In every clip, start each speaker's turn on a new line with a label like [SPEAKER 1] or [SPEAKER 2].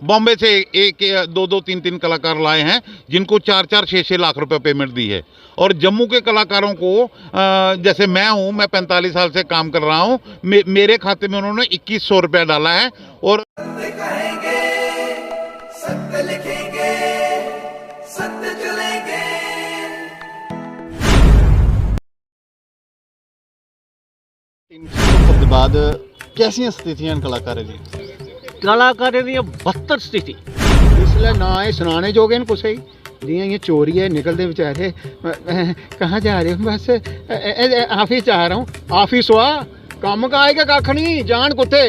[SPEAKER 1] बॉम्बे से एक दो दो तीन तीन कलाकार लाए हैं जिनको 4-4 6-6 लाख रुपए पेमेंट दी है। और जम्मू के कलाकारों को जैसे मैं हूं, मैं 45 साल से काम कर रहा हूं, मेरे खाते में उन्होंने 2100 रुपया डाला है। और
[SPEAKER 2] कहेंगे सत्य लिखेंगे सत्य चलेंगे।
[SPEAKER 3] 300 ਤੋਂ ਬਾਅਦ कैसी स्थितियां कलाकारें दी
[SPEAKER 4] कलाकारें दी बदतर स्थिति
[SPEAKER 5] इसलिए ना ये सुनाने जोगे न कुछ ही जियां ये चोरी है निकलते बेचारे कहाँ जा रहे हो बस ऑफिस जा रहा हूँ ऑफिस हुआ काम का आएगा कख नहीं जान कुत्ते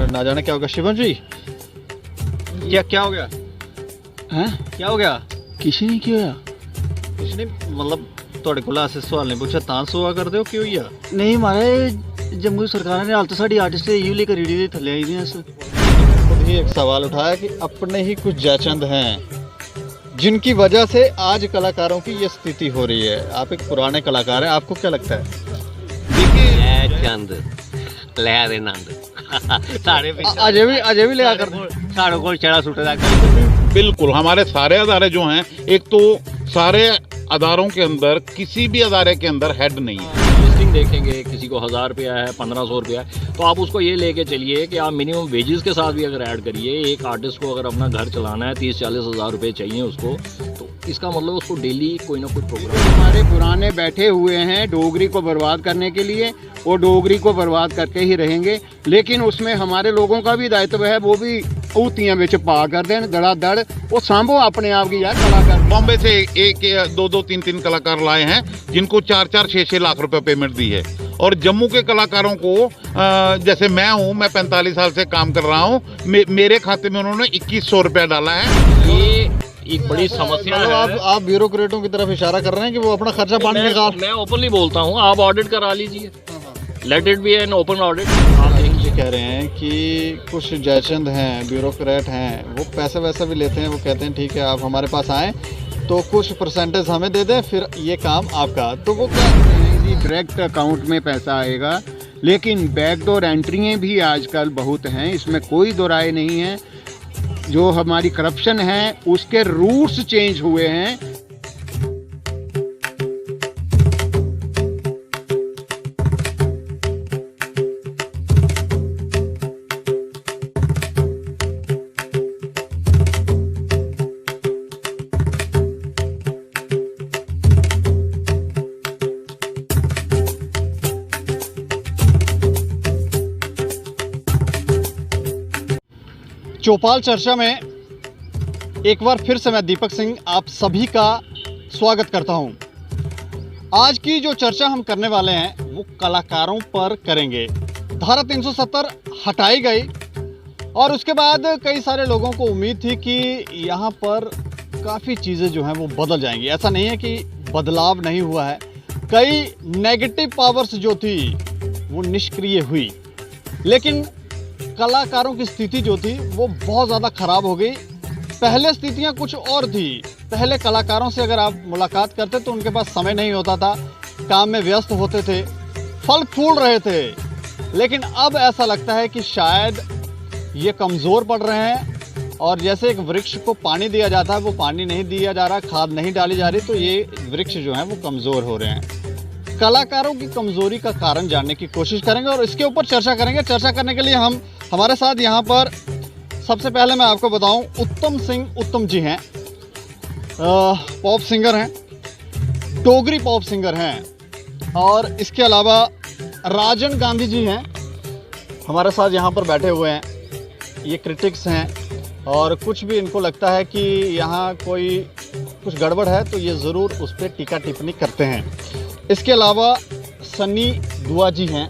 [SPEAKER 3] ना जाने क्या होगा। शिवम जी क्या हो गया
[SPEAKER 5] हैं
[SPEAKER 3] क्या हो गया?
[SPEAKER 5] किसी ने किया
[SPEAKER 3] कुछ नहीं, मतलब ਤੁਹਾਡੇ ਕੋਲ ਐਸੇ ਸਵਾਲ ਨਹੀਂ ਪੁੱਛਿਆ ਤਾਂ ਸੋਆ ਕਰਦੇ ਹੋ ਕਿਉਂ ਹੀ ਆ?
[SPEAKER 4] नहीं मारे जम्मू सरकार ने हाल तो साड़ी आर्टिस्ट यू लेकर रीडी दे थले आई दी
[SPEAKER 3] खुद ही एक सवाल उठाया कि अपने ही कुछ जयचंद हैं जिनकी वजह से आज कलाकारों की ये स्थिति हो रही है। आप एक पुराने कलाकार हैं, आपको क्या लगता है?
[SPEAKER 4] चंद ले दे नंद सारे
[SPEAKER 3] अजय भी लिया कर
[SPEAKER 4] साढ़े को चढ़ा सुटे
[SPEAKER 1] बिल्कुल हमारे सारे अदारे जो हैं, एक तो सारे अदारों के अंदर किसी भी अदारे के अंदर हेड नहीं है।
[SPEAKER 6] लिस्टिंग देखेंगे किसी को 1000 रुपया है 1500 रुपया है तो आप उसको ये लेके चलिए कि आप मिनिमम वेजेस के साथ भी अगर ऐड करिए, एक आर्टिस्ट को अगर अपना घर चलाना है 30-40 हज़ार रुपये चाहिए उसको, तो इसका मतलब उसको डेली कोई ना कोई प्रोग्राम।
[SPEAKER 5] हमारे पुराने बैठे हुए हैं डोगरी को बर्बाद करने के लिए, वो डोगरी को बर्बाद करके ही रहेंगे, लेकिन उसमें हमारे लोगों का भी दायित्व है, वो भी ऊतियां बिच पा कर दें धड़ाधड़ वो सांभो अपने आप की यार कलाकार।
[SPEAKER 1] बॉम्बे से एक दो दो तीन तीन कलाकार लाए हैं जिनको 4-4 6-6 लाख रुपए पेमेंट दी है। और जम्मू के कलाकारों को जैसे मैं हूं, मैं 45 साल से काम कर रहा हूं, मेरे खाते में उन्होंने 2100 रुपया डाला है।
[SPEAKER 6] ये एक बड़ी समस्या है।
[SPEAKER 3] आप ब्यूरोक्रेटों की तरफ इशारा कर रहे हैं कि वो अपना खर्चा पानी निकाल।
[SPEAKER 6] मैं ओपनली बोलता हूँ, आप ऑडिट करा लीजिए, let it be an open audit.
[SPEAKER 3] आप ये कह रहे हैं कि कुछ जयचंद हैं, ब्यूरोक्रेट हैं, वो पैसे वैसे भी लेते हैं, वो कहते हैं ठीक है आप हमारे पास आएँ तो कुछ परसेंटेज हमें दे दें फिर ये काम आपका, तो वो क्या
[SPEAKER 5] डायरेक्ट अकाउंट में पैसा आएगा, लेकिन बैकडोर एंट्रियाँ भी आजकल बहुत हैं, इसमें कोई दो राय नहीं है। जो हमारी करप्शन है उसके रूट्स चेंज हुए हैं।
[SPEAKER 3] चौपाल चर्चा में एक बार फिर से मैं दीपक सिंह आप सभी का स्वागत करता हूं। आज की जो चर्चा हम करने वाले हैं वो कलाकारों पर करेंगे। धारा 370 हटाई गई और उसके बाद कई सारे लोगों को उम्मीद थी कि यहाँ पर काफ़ी चीज़ें जो हैं वो बदल जाएंगी। ऐसा नहीं है कि बदलाव नहीं हुआ है, कई नेगेटिव पावर्स जो थी वो निष्क्रिय हुई, लेकिन कलाकारों की स्थिति जो थी वो बहुत ज़्यादा ख़राब हो गई। पहले स्थितियां कुछ और थी, पहले कलाकारों से अगर आप मुलाकात करते तो उनके पास समय नहीं होता था, काम में व्यस्त होते थे, फल फूल रहे थे, लेकिन अब ऐसा लगता है कि शायद ये कमज़ोर पड़ रहे हैं। और जैसे एक वृक्ष को पानी दिया जाता है वो पानी नहीं दिया जा रहा, खाद नहीं डाली जा रही, तो ये वृक्ष जो हैं वो कमज़ोर हो रहे हैं। कलाकारों की कमज़ोरी का कारण जानने की कोशिश करेंगे और इसके ऊपर चर्चा करेंगे। चर्चा करने के लिए हमारे साथ यहाँ पर सबसे पहले मैं आपको बताऊं उत्तम सिंह उत्तम जी हैं, पॉप सिंगर हैं, डोगरी पॉप सिंगर हैं। और इसके अलावा राजन गांधी जी हैं हमारे साथ यहाँ पर बैठे हुए हैं। ये क्रिटिक्स हैं और कुछ भी इनको लगता है कि यहाँ कोई कुछ गड़बड़ है तो ये ज़रूर उस पर टीका टिप्पणी करते हैं। इसके अलावा सनी दुआ जी हैं,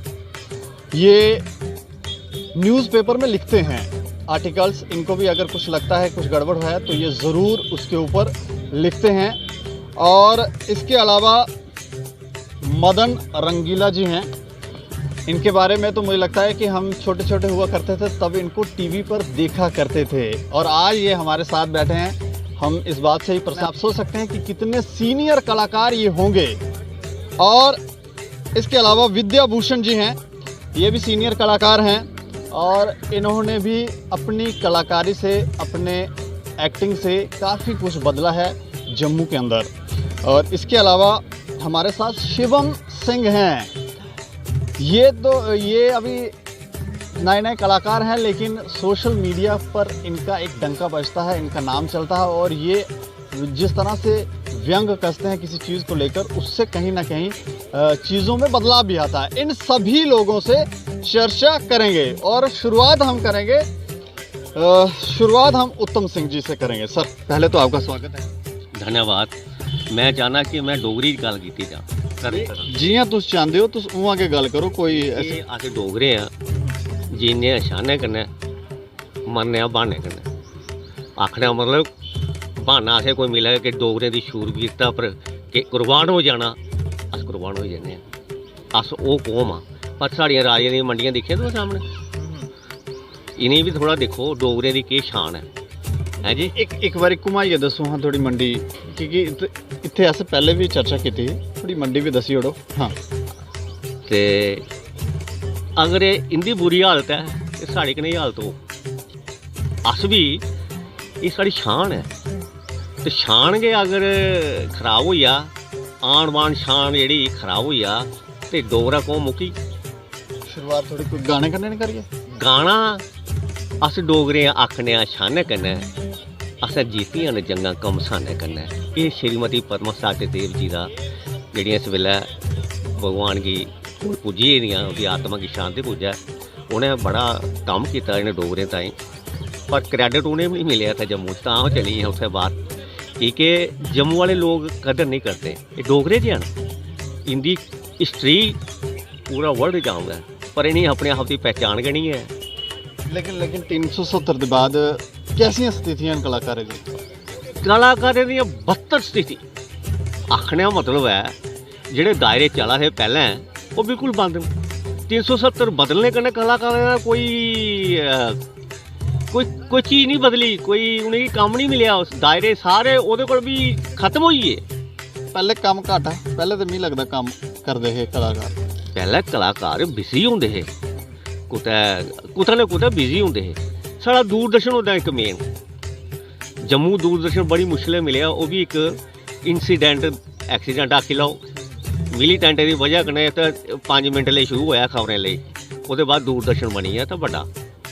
[SPEAKER 3] ये न्यूज़पेपर में लिखते हैं आर्टिकल्स, इनको भी अगर कुछ लगता है कुछ गड़बड़ है तो ये ज़रूर उसके ऊपर लिखते हैं। और इसके अलावा मदन रंगीला जी हैं, इनके बारे में तो मुझे लगता है कि हम छोटे छोटे हुआ करते थे तब इनको टीवी पर देखा करते थे और आज ये हमारे साथ बैठे हैं। हम इस बात से ही आप सोच सकते हैं कि कितने सीनियर कलाकार ये होंगे। और इसके अलावा विद्या भूषण जी हैं, ये भी सीनियर कलाकार हैं और इन्होंने भी अपनी कलाकारी से, अपने एक्टिंग से काफ़ी कुछ बदला है जम्मू के अंदर। और इसके अलावा हमारे साथ शिवम सिंह हैं। ये अभी नए नए कलाकार हैं, लेकिन सोशल मीडिया पर इनका एक डंका बजता है, इनका नाम चलता है। और ये जिस तरह से व्यंग कसते हैं किसी चीज़ को लेकर, उससे कहीं ना कहीं चीज़ों में बदलाव भी आता है। इन सभी लोगों से चर्चा करेंगे और शुरुआत हम उत्तम सिंह जी से करेंगे। सर, पहले तो आपका स्वागत है।
[SPEAKER 7] धन्यवाद। मैं चाहना कि मैं डोगरी दी गल कीती जा।
[SPEAKER 3] जियां तुस चाहते हो तुस उआं के गल करो। कोई ऐसे
[SPEAKER 7] अस डोगरे हाँ, जीने शाने कन्नै, मरने बहाने कन्नै। आखने मतलब बहाना असें कोई मिले कि डोगरे दी शूरवीरता पर कि कुर्बान हो जाना, अस कुर्बान हो जन्ने आं। अस ओह् कौम आं। पर साढ़ियां राजें दी मंडियां दिक्खियां तुस सामने, इनें भी थोड़ा दिक्खो डोगरे दी केह् शान है जी।
[SPEAKER 3] एक बारी घुमाइए दसो हाँ थोड़ी मंडी, क्योंकि इत्थे अस पहले भी चर्चा की थी, थोड़ी मंडी भी दसी ओड़ो। हाँ,
[SPEAKER 7] ते अगर इंदी बुरी हालत है तो साढ़ी कनेही हालत हो। अस भी, ये साढ़ी शान है, तो शान गै अगर खराब होई जा, आन बान शान जेह्ड़ी खराब होई जा, ते डोगरा कौम मुक्की।
[SPEAKER 3] शुरुआत थोड़ी कोई गाने कन्नै नहीं करिए।
[SPEAKER 7] गाना अस डोगरे आखने आं शाने कन्नै, असें जीतियां न जंगां कमसाने कन्नै। एह् श्रीमती पद्मा सचदेव जी दा जेह्ड़ियां इस वेल्लै भगवान गी पुज्जी गेदियां, उं'दी आत्मा गी शांति पुज्जै। उ'नें बड़ा कम्म कीता इ'नें डोगरें ताईं, पर क्रैडिट उ'नें भी नहीं मिलेआ था जम्मू च, तां ओह् चली गेइयां उत्थै बाह्र। क्योंकि जम्मू वाले लोग कदर नहीं करते। एह् डोगरे जे न, इंदी हिस्ट्री पूरा वर्ल्ड जानदा है, पर इ'नें अपने आप की पहचान गै नहीं है।
[SPEAKER 3] लेकिन 370 के बाद कैसी स्थितियां कलाकारें दी?
[SPEAKER 7] कलाकारें दी बदतर स्थिति। आखने का मतलब है जेह्ड़े दायरे चला थे पैह्लें ओह् बिल्कुल बंद न। 370 बदलने कन्नै कलाकारें दा कोई चीज़ नहीं बदली, कोई उ'नेंगी कम्म नहीं मिलेआ। उस दायरे सारे ओह्दे कोल भी खत्म होई गे।
[SPEAKER 3] पहले कम्म घट्ट है, पहले तो मिगी लगदा कम्म करदे हे कलाकार।
[SPEAKER 7] पहले कलाकार बिजी होंदे हे, कुतै ना कुतै बिजी होंदे हे। साढ़ा दूरदर्शन होंदा इक मेन, जम्मू दूरदर्शन बड़ी मुश्किलें मिलेआ। ओह् भी इक इंसीडेंट, एक्सीडेंट आखी लैओ, मिलीटेंट दी वजह कन्नै ते 5 मिनट लेई शुरू होया खबरें लेई, ओह्दे बाद दूरदर्शन बनी गेआ ते बड्डा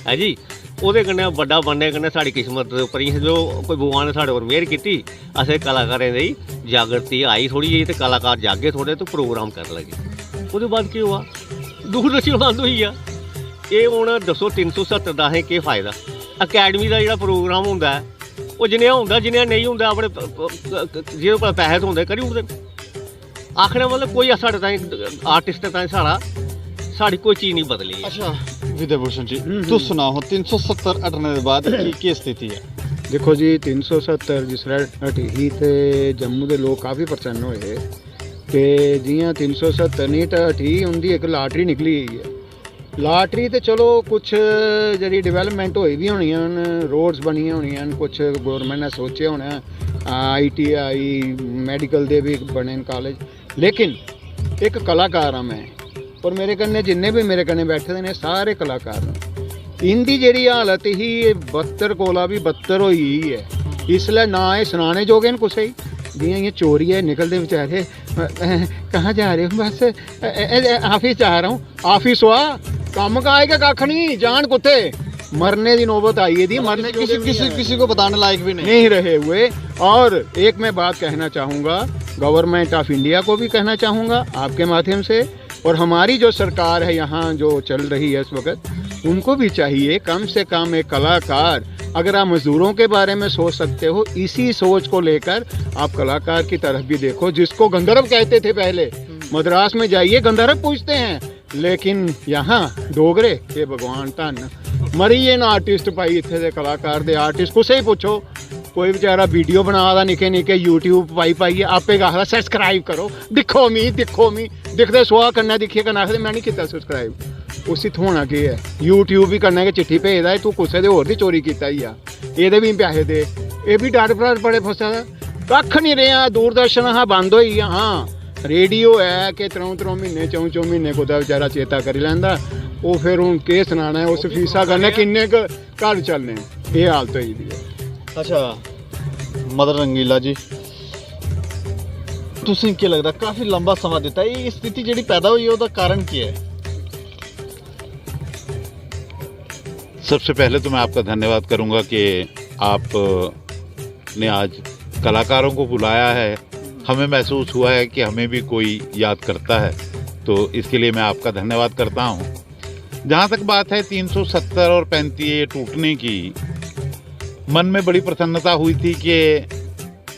[SPEAKER 7] है जी। ओह्दे कन्नै बड्डा बनने कन्नै साढ़ी किस्मत उप्पर ही जो कोई भगवान ने साढ़े उप्पर मेहर कीती, असें कलाकारें दी जागृति आई थोड़ी जेही, ते कलाकार जागे थोड़े तो प्रोग्राम करन लगे। ओह्दे बाद केह् होआ, दूरदर्शन बंद होई गेआ। एह् हून दस्सो 370 दा असें केह् फायदा? अकैडमी दा जेह्ड़ा प्रोग्राम होंदा है ओह् जनेहा होंदा, जनेहा नेईं होंदा, अपने जेह्दे कोल पैसे थ्होंदे करी ओड़दे। आखने मतलब कोई साढ़े ताईं आर्टिस्ट ताईं साढ़ी कोई चीज़ नहीं बदली।
[SPEAKER 3] अच्छा विद्याभूषण जी, तुस सुनाओ 370 हटने के बाद की स्थिति है?
[SPEAKER 5] देखो जी, 370 जिसलै हटी ते जम्मू के लोग काफ़ी प्रसन्न होए ते जियां 370 नहीं हटी, उंदी एक लाटरी निकली गई है। लाटरी तो चलो कुछ जी डिवेलपमेंट होई भी होनी, रोड्स बनी होनी, कुछ गौरमेंट ने सोचे होना, ITI मैडिकल दे भी बने कॉलेज। लेकिन एक कलाकार हाँ मैं, और मेरे कन्ने जिन्ने भी मेरे कन्ने बैठे ने सारे कलाकार न। इंदी जेह्ड़ी हालत ही बदतर कोला भी बदतर होई ही है। इसलिए ना एह् सनाने जोगे न कुसै गी, जियां इ'यां चोरी है निकलते बेचारे, कहाँ जा रहे हो? बस ऑफिस जा रहा हूँ। ऑफिस हुआ कम का आएगा कख नहीं, जान कुत्ते मरने की नौबत आई है। मरने
[SPEAKER 3] किसी को बताने लायक भी
[SPEAKER 5] नहीं रहे हुए। और एक मैं बात कहना चाहूँगा, गवर्नमेंट ऑफ इंडिया को भी कहना चाहूँगा आपके माध्यम से, और हमारी जो सरकार है यहाँ जो चल रही है इस वक्त, उनको भी चाहिए कम से कम एक कलाकार, अगर आप मज़दूरों के बारे में सोच सकते हो, इसी सोच को लेकर आप कलाकार की तरफ भी देखो। जिसको गंधर्व कहते थे पहले, मद्रास में जाइए गंधर्व पूछते हैं, लेकिन यहाँ डोगरे ये भगवान धन मरीए ना आर्टिस्ट भाई, इत्थे दे कलाकार दे आर्टिस्ट कुछ ही पूछो, कोई बेचारा वीडियो बना दा निक्के निक्के यूट्यूब पाइए आपे आखदा सब्सक्राइब करो, दिक्खो मी दिखदे सुहा कन्नै दिक्खिए कन्नै आखदे मैं नहीं कीता सब्सक्राइब। उसी थोना केह् है, यूट्यूब भी कन्नै गै चिट्ठी भेजदा है, तू कुसै दे होर दी चोरी कीता ही आ, एह्दे भी पैसे दे। एह् भी डर भर बड़े फसा दा, कक्ख नहीं रेहा। दूरदर्शन हा बंद होई गेआ। हाँ रेडियो है कि 3 महीने 4 महीने कुदै बेचारा चेता करी लैंदा, ਉਹ ਫਿਰ ਹੁਣ ਕੇਸ ਸੁਣਾਉਣਾ ਹੈ, ਉਸ ਫੀਸਾਂ ਕਰਨੇ, ਕਿੰਨੇ ਕੁ ਘਰ ਚੱਲਣੇ, ਇਹ ਹਾਲਤ ਹੋਈ ਦੀ ਹੈ।
[SPEAKER 3] ਅੱਛਾ ਮਦਰ ਰੰਗੀਲਾ ਜੀ, ਤੁਸੀਂ ਕੀ ਲੱਗਦਾ ਕਾਫੀ ਲੰਬਾ ਸਮਾਂ ਦਿੱਤਾ, ਇਹ ਸਥਿਤੀ ਜਿਹੜੀ ਪੈਦਾ ਹੋਈ ਹੈ ਉਹਦਾ ਕਾਰਨ ਕੀ ਹੈ?
[SPEAKER 1] सबसे पहले तो मैं आपका धन्यवाद करूंगा कि आपने आज कलाकारों को बुलाया है। हमें महसूस हुआ है कि हमें भी कोई याद करता है, तो इसके लिए मैं आपका धन्यवाद करता हूं। जहां तक बात है 370 और 35 टूटने की, मन में बड़ी प्रसन्नता हुई थी कि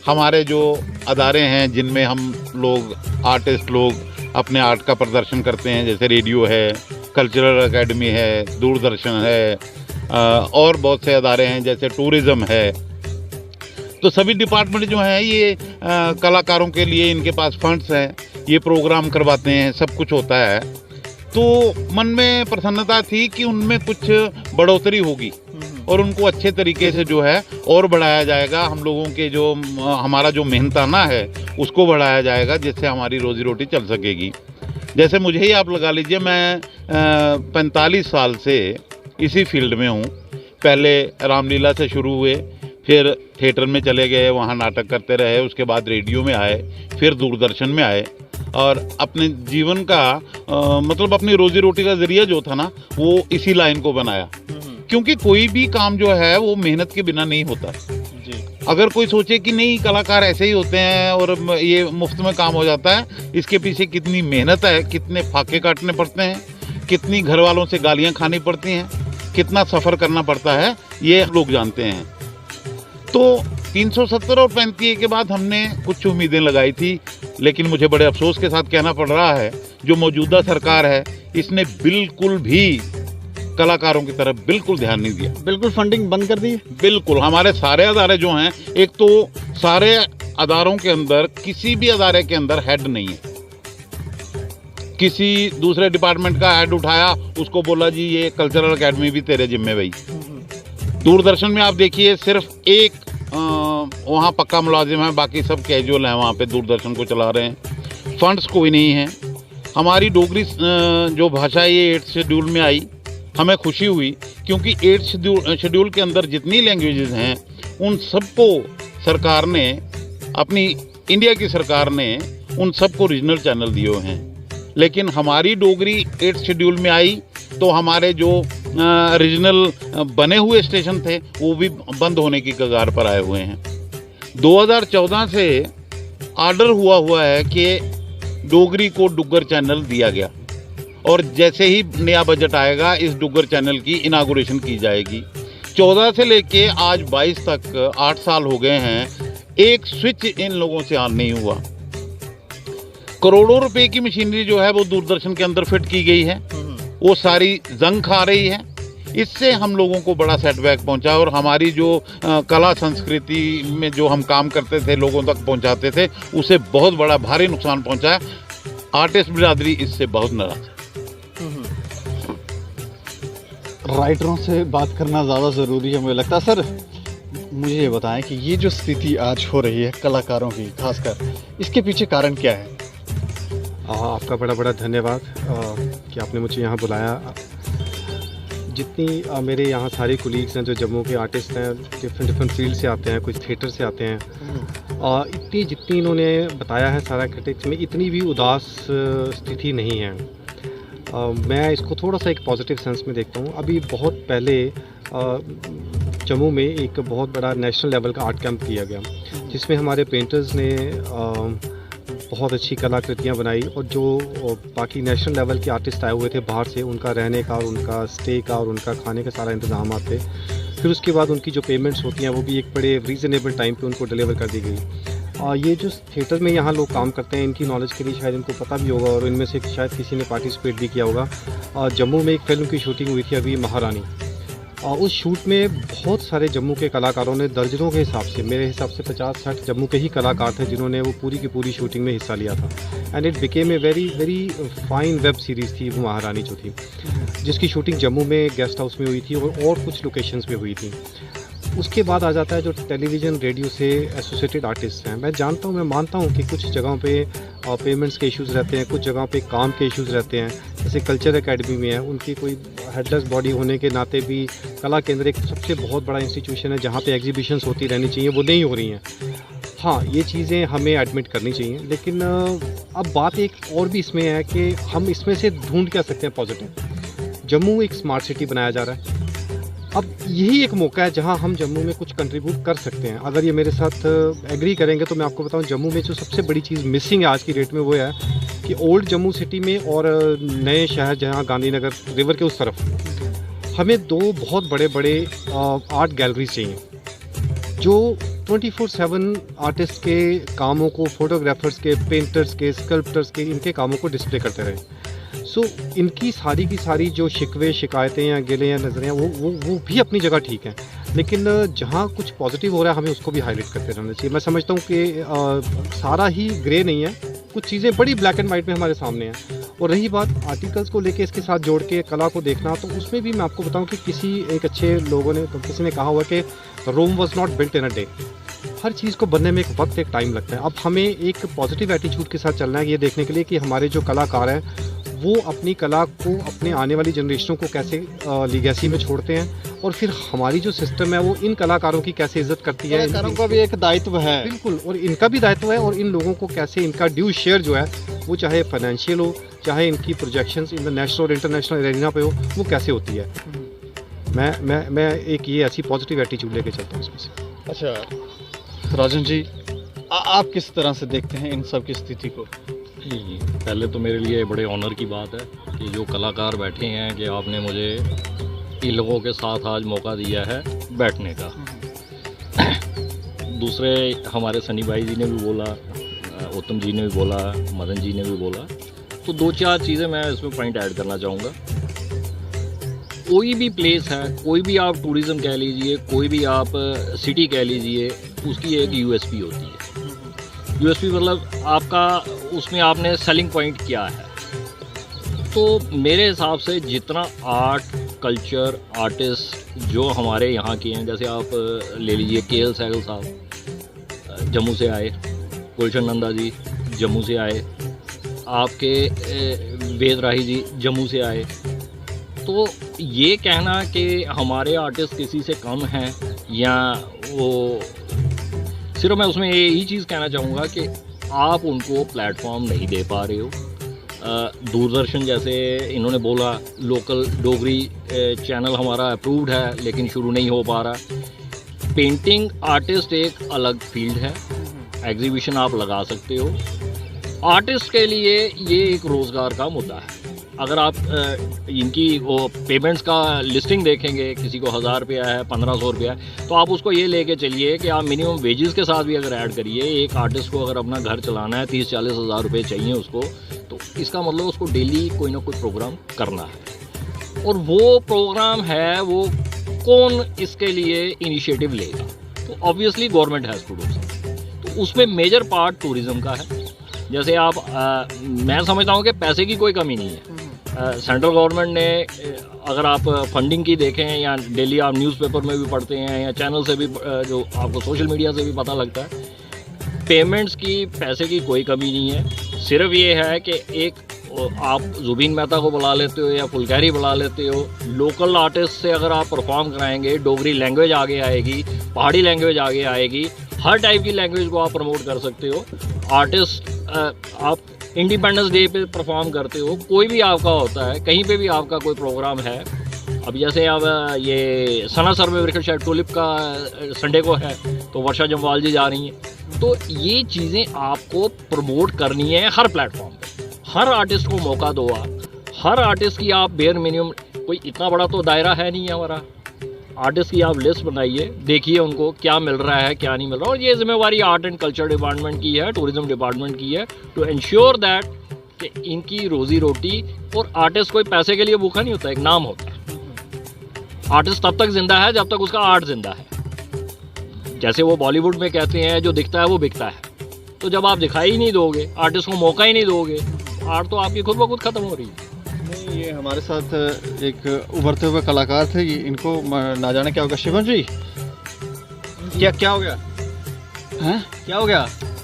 [SPEAKER 1] हमारे जो अदारे हैं जिनमें हम लोग आर्टिस्ट लोग अपने आर्ट का प्रदर्शन करते हैं, जैसे रेडियो है, कल्चरल एकेडमी है, दूरदर्शन है, और बहुत से अदारे हैं जैसे टूरिज़्म है, तो सभी डिपार्टमेंट जो हैं ये कलाकारों के लिए इनके पास फंड्स हैं, ये प्रोग्राम करवाते हैं, सब कुछ होता है। तो मन में प्रसन्नता थी कि उनमें कुछ बढ़ोतरी होगी और उनको अच्छे तरीके से जो है और बढ़ाया जाएगा। हम लोगों के जो हमारा जो मेहनताना है उसको बढ़ाया जाएगा, जिससे हमारी रोजी रोटी चल सकेगी। जैसे मुझे ही आप लगा लीजिए, मैं 45 साल से इसी फील्ड में हूँ। पहले रामलीला से शुरू हुए, फिर थिएटर में चले गए, वहाँ नाटक करते रहे, उसके बाद रेडियो में आए, फिर दूरदर्शन में आए और अपने जीवन का मतलब अपनी रोजी रोटी का ज़रिया जो था ना, वो इसी लाइन को बनाया। क्योंकि कोई भी काम जो है वो मेहनत के बिना नहीं होता। अगर कोई सोचे कि नहीं कलाकार ऐसे ही होते हैं और ये मुफ्त में काम हो जाता है, इसके पीछे कितनी मेहनत है, कितने फाके काटने पड़ते हैं, कितनी घर वालों से गालियां खानी पड़ती हैं, कितना सफ़र करना पड़ता है, ये लोग जानते हैं। तो 370 और 35 के बाद हमने कुछ उम्मीदें लगाई थी, लेकिन मुझे बड़े अफसोस के साथ कहना पड़ रहा है जो मौजूदा सरकार है इसने बिल्कुल भी कलाकारों की तरफ बिल्कुल ध्यान नहीं दिया।
[SPEAKER 3] बिल्कुल फंडिंग बंद कर दी।
[SPEAKER 1] बिल्कुल, हमारे सारे अदारे जो हैं, एक तो सारे अदारों के अंदर किसी भी अदारे के अंदर हेड नहीं है। किसी दूसरे डिपार्टमेंट का हेड उठाया, उसको बोला जी ये कल्चरल एकेडमी भी तेरे जिम्मे भाई। दूरदर्शन में आप देखिए सिर्फ एक वहाँ पक्का मुलाजिम है, बाकी सब कैजुअल हैं वहाँ पे दूरदर्शन को चला रहे हैं। फंड्स कोई नहीं है। हमारी डोगरी जो भाषा है ये 8th शेड्यूल में आई, हमें खुशी हुई क्योंकि 8th शेड्यूल के अंदर जितनी लैंग्वेजेस हैं उन सबको सरकार ने, अपनी इंडिया की सरकार ने उन सबको रीजनल चैनल दिए हुए हैं। लेकिन हमारी डोगरी 8th शेड्यूल में आई तो हमारे जो रीजनल बने हुए स्टेशन थे वो भी बंद होने की कगार पर आए हुए हैं। 2014 से आर्डर हुआ है कि डोगरी को डुग्गर चैनल दिया गया और जैसे ही नया बजट आएगा इस डुग्गर चैनल की इनागुरेशन की जाएगी। 14 से लेके आज 22 तक 8 साल हो गए हैं, एक स्विच इन लोगों से ऑन नहीं हुआ। करोड़ों रुपए की मशीनरी जो है वो दूरदर्शन के अंदर फिट की गई है, वो सारी जंग खा रही है। इससे हम लोगों को बड़ा सेटबैक पहुंचा और हमारी जो कला संस्कृति में जो हम काम करते थे, लोगों तक पहुंचाते थे, उसे बहुत बड़ा भारी नुकसान पहुंचा है। आर्टिस्ट बिरादरी इससे बहुत नाराज है।
[SPEAKER 3] राइटरों से बात करना ज़्यादा ज़रूरी है मुझे लगता है। सर मुझे ये बताएं कि ये जो स्थिति आज हो रही है कलाकारों की खासकर, इसके पीछे कारण क्या है?
[SPEAKER 8] आपका बड़ा बड़ा धन्यवाद कि आपने मुझे यहाँ बुलाया। जितनी मेरे यहाँ सारे कुलीग्स हैं जो जम्मू के आर्टिस्ट हैं, डिफरेंट फील्ड से आते हैं, कुछ थिएटर से आते हैं, इतनी जितनी इन्होंने बताया है सारा क्रिटिक्स में, इतनी भी उदास स्थिति नहीं है। मैं इसको थोड़ा सा एक पॉजिटिव सेंस में देखता हूँ। अभी बहुत पहले जम्मू में एक बहुत बड़ा नेशनल लेवल का आर्ट कैंप किया गया, जिसमें हमारे पेंटर्स ने बहुत अच्छी कलाकृतियाँ बनाई और जो बाकी नेशनल लेवल के आर्टिस्ट आए हुए थे बाहर से, उनका रहने का और उनका स्टे का और उनका खाने का सारा इंतजाम थे। फिर उसके बाद उनकी जो पेमेंट्स होती हैं वो भी एक बड़े रीज़नेबल टाइम पे उनको डिलीवर कर दी गई। ये जो थिएटर में यहाँ लोग काम करते हैं, इनकी नॉलेज के लिए शायद इनको पता भी होगा और इनमें से शायद किसी ने पार्टिसिपेट भी किया होगा। जम्मू में एक फिल्म की शूटिंग हुई थी अभी, महारानी। उस शूट में बहुत सारे जम्मू के कलाकारों ने, दर्जनों के हिसाब से, मेरे हिसाब से 50-60 जम्मू के ही कलाकार थे जिन्होंने वो पूरी की पूरी शूटिंग में हिस्सा लिया था। And it became a very very fine web series थी वो महारानी जो थी, जिसकी शूटिंग जम्मू में गेस्ट हाउस में हुई थी और कुछ लोकेशंस पे हुई थी। उसके बाद आ जाता है जो टेलीविज़न रेडियो से एसोसिएटेड आर्टिस्ट हैं। मैं जानता हूँ, मैं मानता हूँ कि कुछ जगहों पे पेमेंट्स के इश्यूज़ रहते हैं, कुछ जगहों पे काम के इश्यूज़ रहते हैं। जैसे कल्चर एकेडमी में है, उनकी कोई हेडलेस बॉडी होने के नाते भी कला केंद्र एक सबसे बहुत बड़ा इंस्टीट्यूशन है जहाँ पे एग्जीबिशंस होती रहनी चाहिए, वो नहीं हो रही हैं। हाँ, ये चीज़ें हमें एडमिट करनी चाहिए, लेकिन अब बात एक और भी इसमें है कि हम इसमें से ढूंढ क्या सकते हैं पॉजिटिव। जम्मू एक स्मार्ट सिटी बनाया जा रहा है, अब यही एक मौका है जहां हम जम्मू में कुछ कंट्रीब्यूट कर सकते हैं। अगर ये मेरे साथ एग्री करेंगे तो मैं आपको बताऊं, जम्मू में जो सबसे बड़ी चीज़ मिसिंग है आज की डेट में वो है कि ओल्ड जम्मू सिटी में और नए शहर जहां गांधीनगर रिवर के उस तरफ हमें दो बहुत बड़े बड़े आर्ट गैलरीज चाहिए जो 24/7 आर्टिस्ट के कामों को, फोटोग्राफर्स के, पेंटर्स के, स्कल्प्टर्स के, इनके कामों को डिस्प्ले करते रहें। सो इनकी सारी की सारी जो शिकवे, शिकायतें या गिले या नजरें वो भी अपनी जगह ठीक हैं, लेकिन जहाँ कुछ पॉजिटिव हो रहा है हमें उसको भी हाईलाइट करते रहना चाहिए। मैं समझता हूँ कि सारा ही ग्रे नहीं है, कुछ चीज़ें बड़ी ब्लैक एंड वाइट में हमारे सामने हैं। और रही बात आर्टिकल्स को लेके इसके साथ जोड़ के कला को देखना, तो उसमें भी मैं आपको बताऊँ कि एक अच्छे लोगों ने, किसी ने कहा हुआ कि Rome was not built in a day. हर चीज़ को बनने में एक वक्त, एक टाइम लगता है। अब हमें एक पॉजिटिव एटीट्यूड के साथ चलना है ये देखने के लिए कि हमारे जो कलाकार हैं वो अपनी कला को अपने आने वाली जनरेशनों को कैसे लीगेसी में छोड़ते हैं, और फिर हमारी जो सिस्टम है वो इन कलाकारों की कैसे इज्जत करती है।
[SPEAKER 3] कलाकारों का भी एक दायित्व है,
[SPEAKER 8] बिल्कुल, और इनका भी दायित्व है, और इन लोगों को कैसे इनका ड्यू शेयर जो है वो चाहे फाइनेंशियल हो, चाहे इनकी प्रोजेक्शंस इन द नेशनल और इंटरनेशनल एरिना पे हो, वो कैसे होती है। मैं एक ये ऐसी पॉजिटिव एटीट्यूड लेके चलता हूँ इसमें से।
[SPEAKER 3] अच्छा राजन जी, आप किस तरह से देखते हैं इन सब की स्थिति को?
[SPEAKER 6] जी, पहले तो मेरे लिए बड़े ऑनर की बात है कि जो कलाकार बैठे हैं कि आपने मुझे इन लोगों के साथ आज मौका दिया है बैठने का। दूसरे हमारे सनी भाई जी ने भी बोला, उत्तम जी ने भी बोला, मदन जी ने भी बोला, तो 2-4 चीज़ें मैं इसमें पॉइंट ऐड करना चाहूँगा। कोई भी प्लेस है, कोई भी आप टूरिज़्म कह लीजिए, कोई भी आप सिटी कह लीजिए, उसकी एक यूएसपी होती है। यूएसपी मतलब आपका, उसमें आपने सेलिंग पॉइंट क्या है। तो मेरे हिसाब से जितना आर्ट, कल्चर, आर्टिस्ट जो हमारे यहाँ के हैं, जैसे आप ले लीजिए KL सहगल साहब जम्मू से आए, गुलशन नंदा जी जम्मू से आए, आपके वेद राही जी जम्मू से आए। तो ये कहना कि हमारे आर्टिस्ट किसी से कम हैं या वो, सिर्फ मैं उसमें यही चीज़ कहना चाहूँगा कि आप उनको प्लेटफॉर्म नहीं दे पा रहे हो। दूरदर्शन जैसे इन्होंने बोला, लोकल डोगरी चैनल हमारा अप्रूव्ड है लेकिन शुरू नहीं हो पा रहा। पेंटिंग आर्टिस्ट एक अलग फील्ड है, एग्जीबिशन आप लगा सकते हो। आर्टिस्ट के लिए ये एक रोज़गार का मुद्दा है। अगर आप इनकी वो पेमेंट्स का लिस्टिंग देखेंगे, किसी को 1000 रुपया है, 1500 रुपया है, तो आप उसको ये लेके चलिए कि आप मिनिमम वेजेस के साथ भी अगर ऐड करिए, एक आर्टिस्ट को अगर अपना घर चलाना है 30-40 हज़ार रुपये चाहिए उसको, तो इसका मतलब उसको डेली कोई ना कोई प्रोग्राम करना है। और वो प्रोग्राम है वो कौन इसके लिए इनिशिएटिव लेगा, तो obviously government has to do some. तो उसमें मेजर पार्ट टूरिज़्म का है। जैसे आप मैं समझता हूँ कि पैसे की कोई कमी नहीं है। सेंट्रल गवर्नमेंट ने, अगर आप फंडिंग की देखें या डेली आप न्यूज़पेपर में भी पढ़ते हैं या चैनल से भी, जो आपको सोशल मीडिया से भी पता लगता है, पेमेंट्स की, पैसे की कोई कमी नहीं है। सिर्फ ये है कि एक आप जुबीन मेहता को बुला लेते हो या फुलकारी बुला लेते हो, लोकल आर्टिस्ट से अगर आप परफॉर्म कराएंगे, डोगरी लैंग्वेज आगे आएगी, पहाड़ी लैंग्वेज आगे आएगी, हर टाइप की लैंग्वेज को आप प्रमोट कर सकते हो। आर्टिस्ट आप इंडिपेंडेंस डे पे परफॉर्म करते हो, कोई भी आपका होता है, कहीं पे भी आपका कोई प्रोग्राम है। अब जैसे अब ये सनासर में मेरे शायद टूलिप का संडे को है, तो वर्षा जम्वाल जी जा रही हैं। तो ये चीज़ें आपको प्रमोट करनी है हर प्लेटफॉर्म पे। हर आर्टिस्ट को मौका दो आप, हर आर्टिस्ट की आप बेयर मिनिमम, कोई इतना बड़ा तो दायरा है नहीं है हमारा, आर्टिस्ट की आप लिस्ट बनाइए, देखिए उनको क्या मिल रहा है क्या नहीं मिल रहा। और ये जिम्मेवारी आर्ट एंड कल्चर डिपार्टमेंट की है, टूरिज्म डिपार्टमेंट की है, टू इंश्योर दैट कि इनकी रोजी रोटी। और आर्टिस्ट कोई पैसे के लिए भूखा नहीं होता, एक नाम होता है। आर्टिस्ट तब तक जिंदा है जब तक उसका आर्ट जिंदा है। जैसे वो बॉलीवुड में कहते हैं, जो दिखता है वो बिकता है। तो जब आप दिखाई ही नहीं दोगे, आर्टिस्ट को मौका ही नहीं दोगे, आर्ट तो आपकी खुद ब खुद ख़त्म हो रही है।
[SPEAKER 3] नहीं, ये हमारे साथ एक उभरते हुए कलाकार थे, ये इनको ना जाने क्या होगा। शिवम जी, क्या हो गया
[SPEAKER 4] हैं
[SPEAKER 3] क्या हो गया?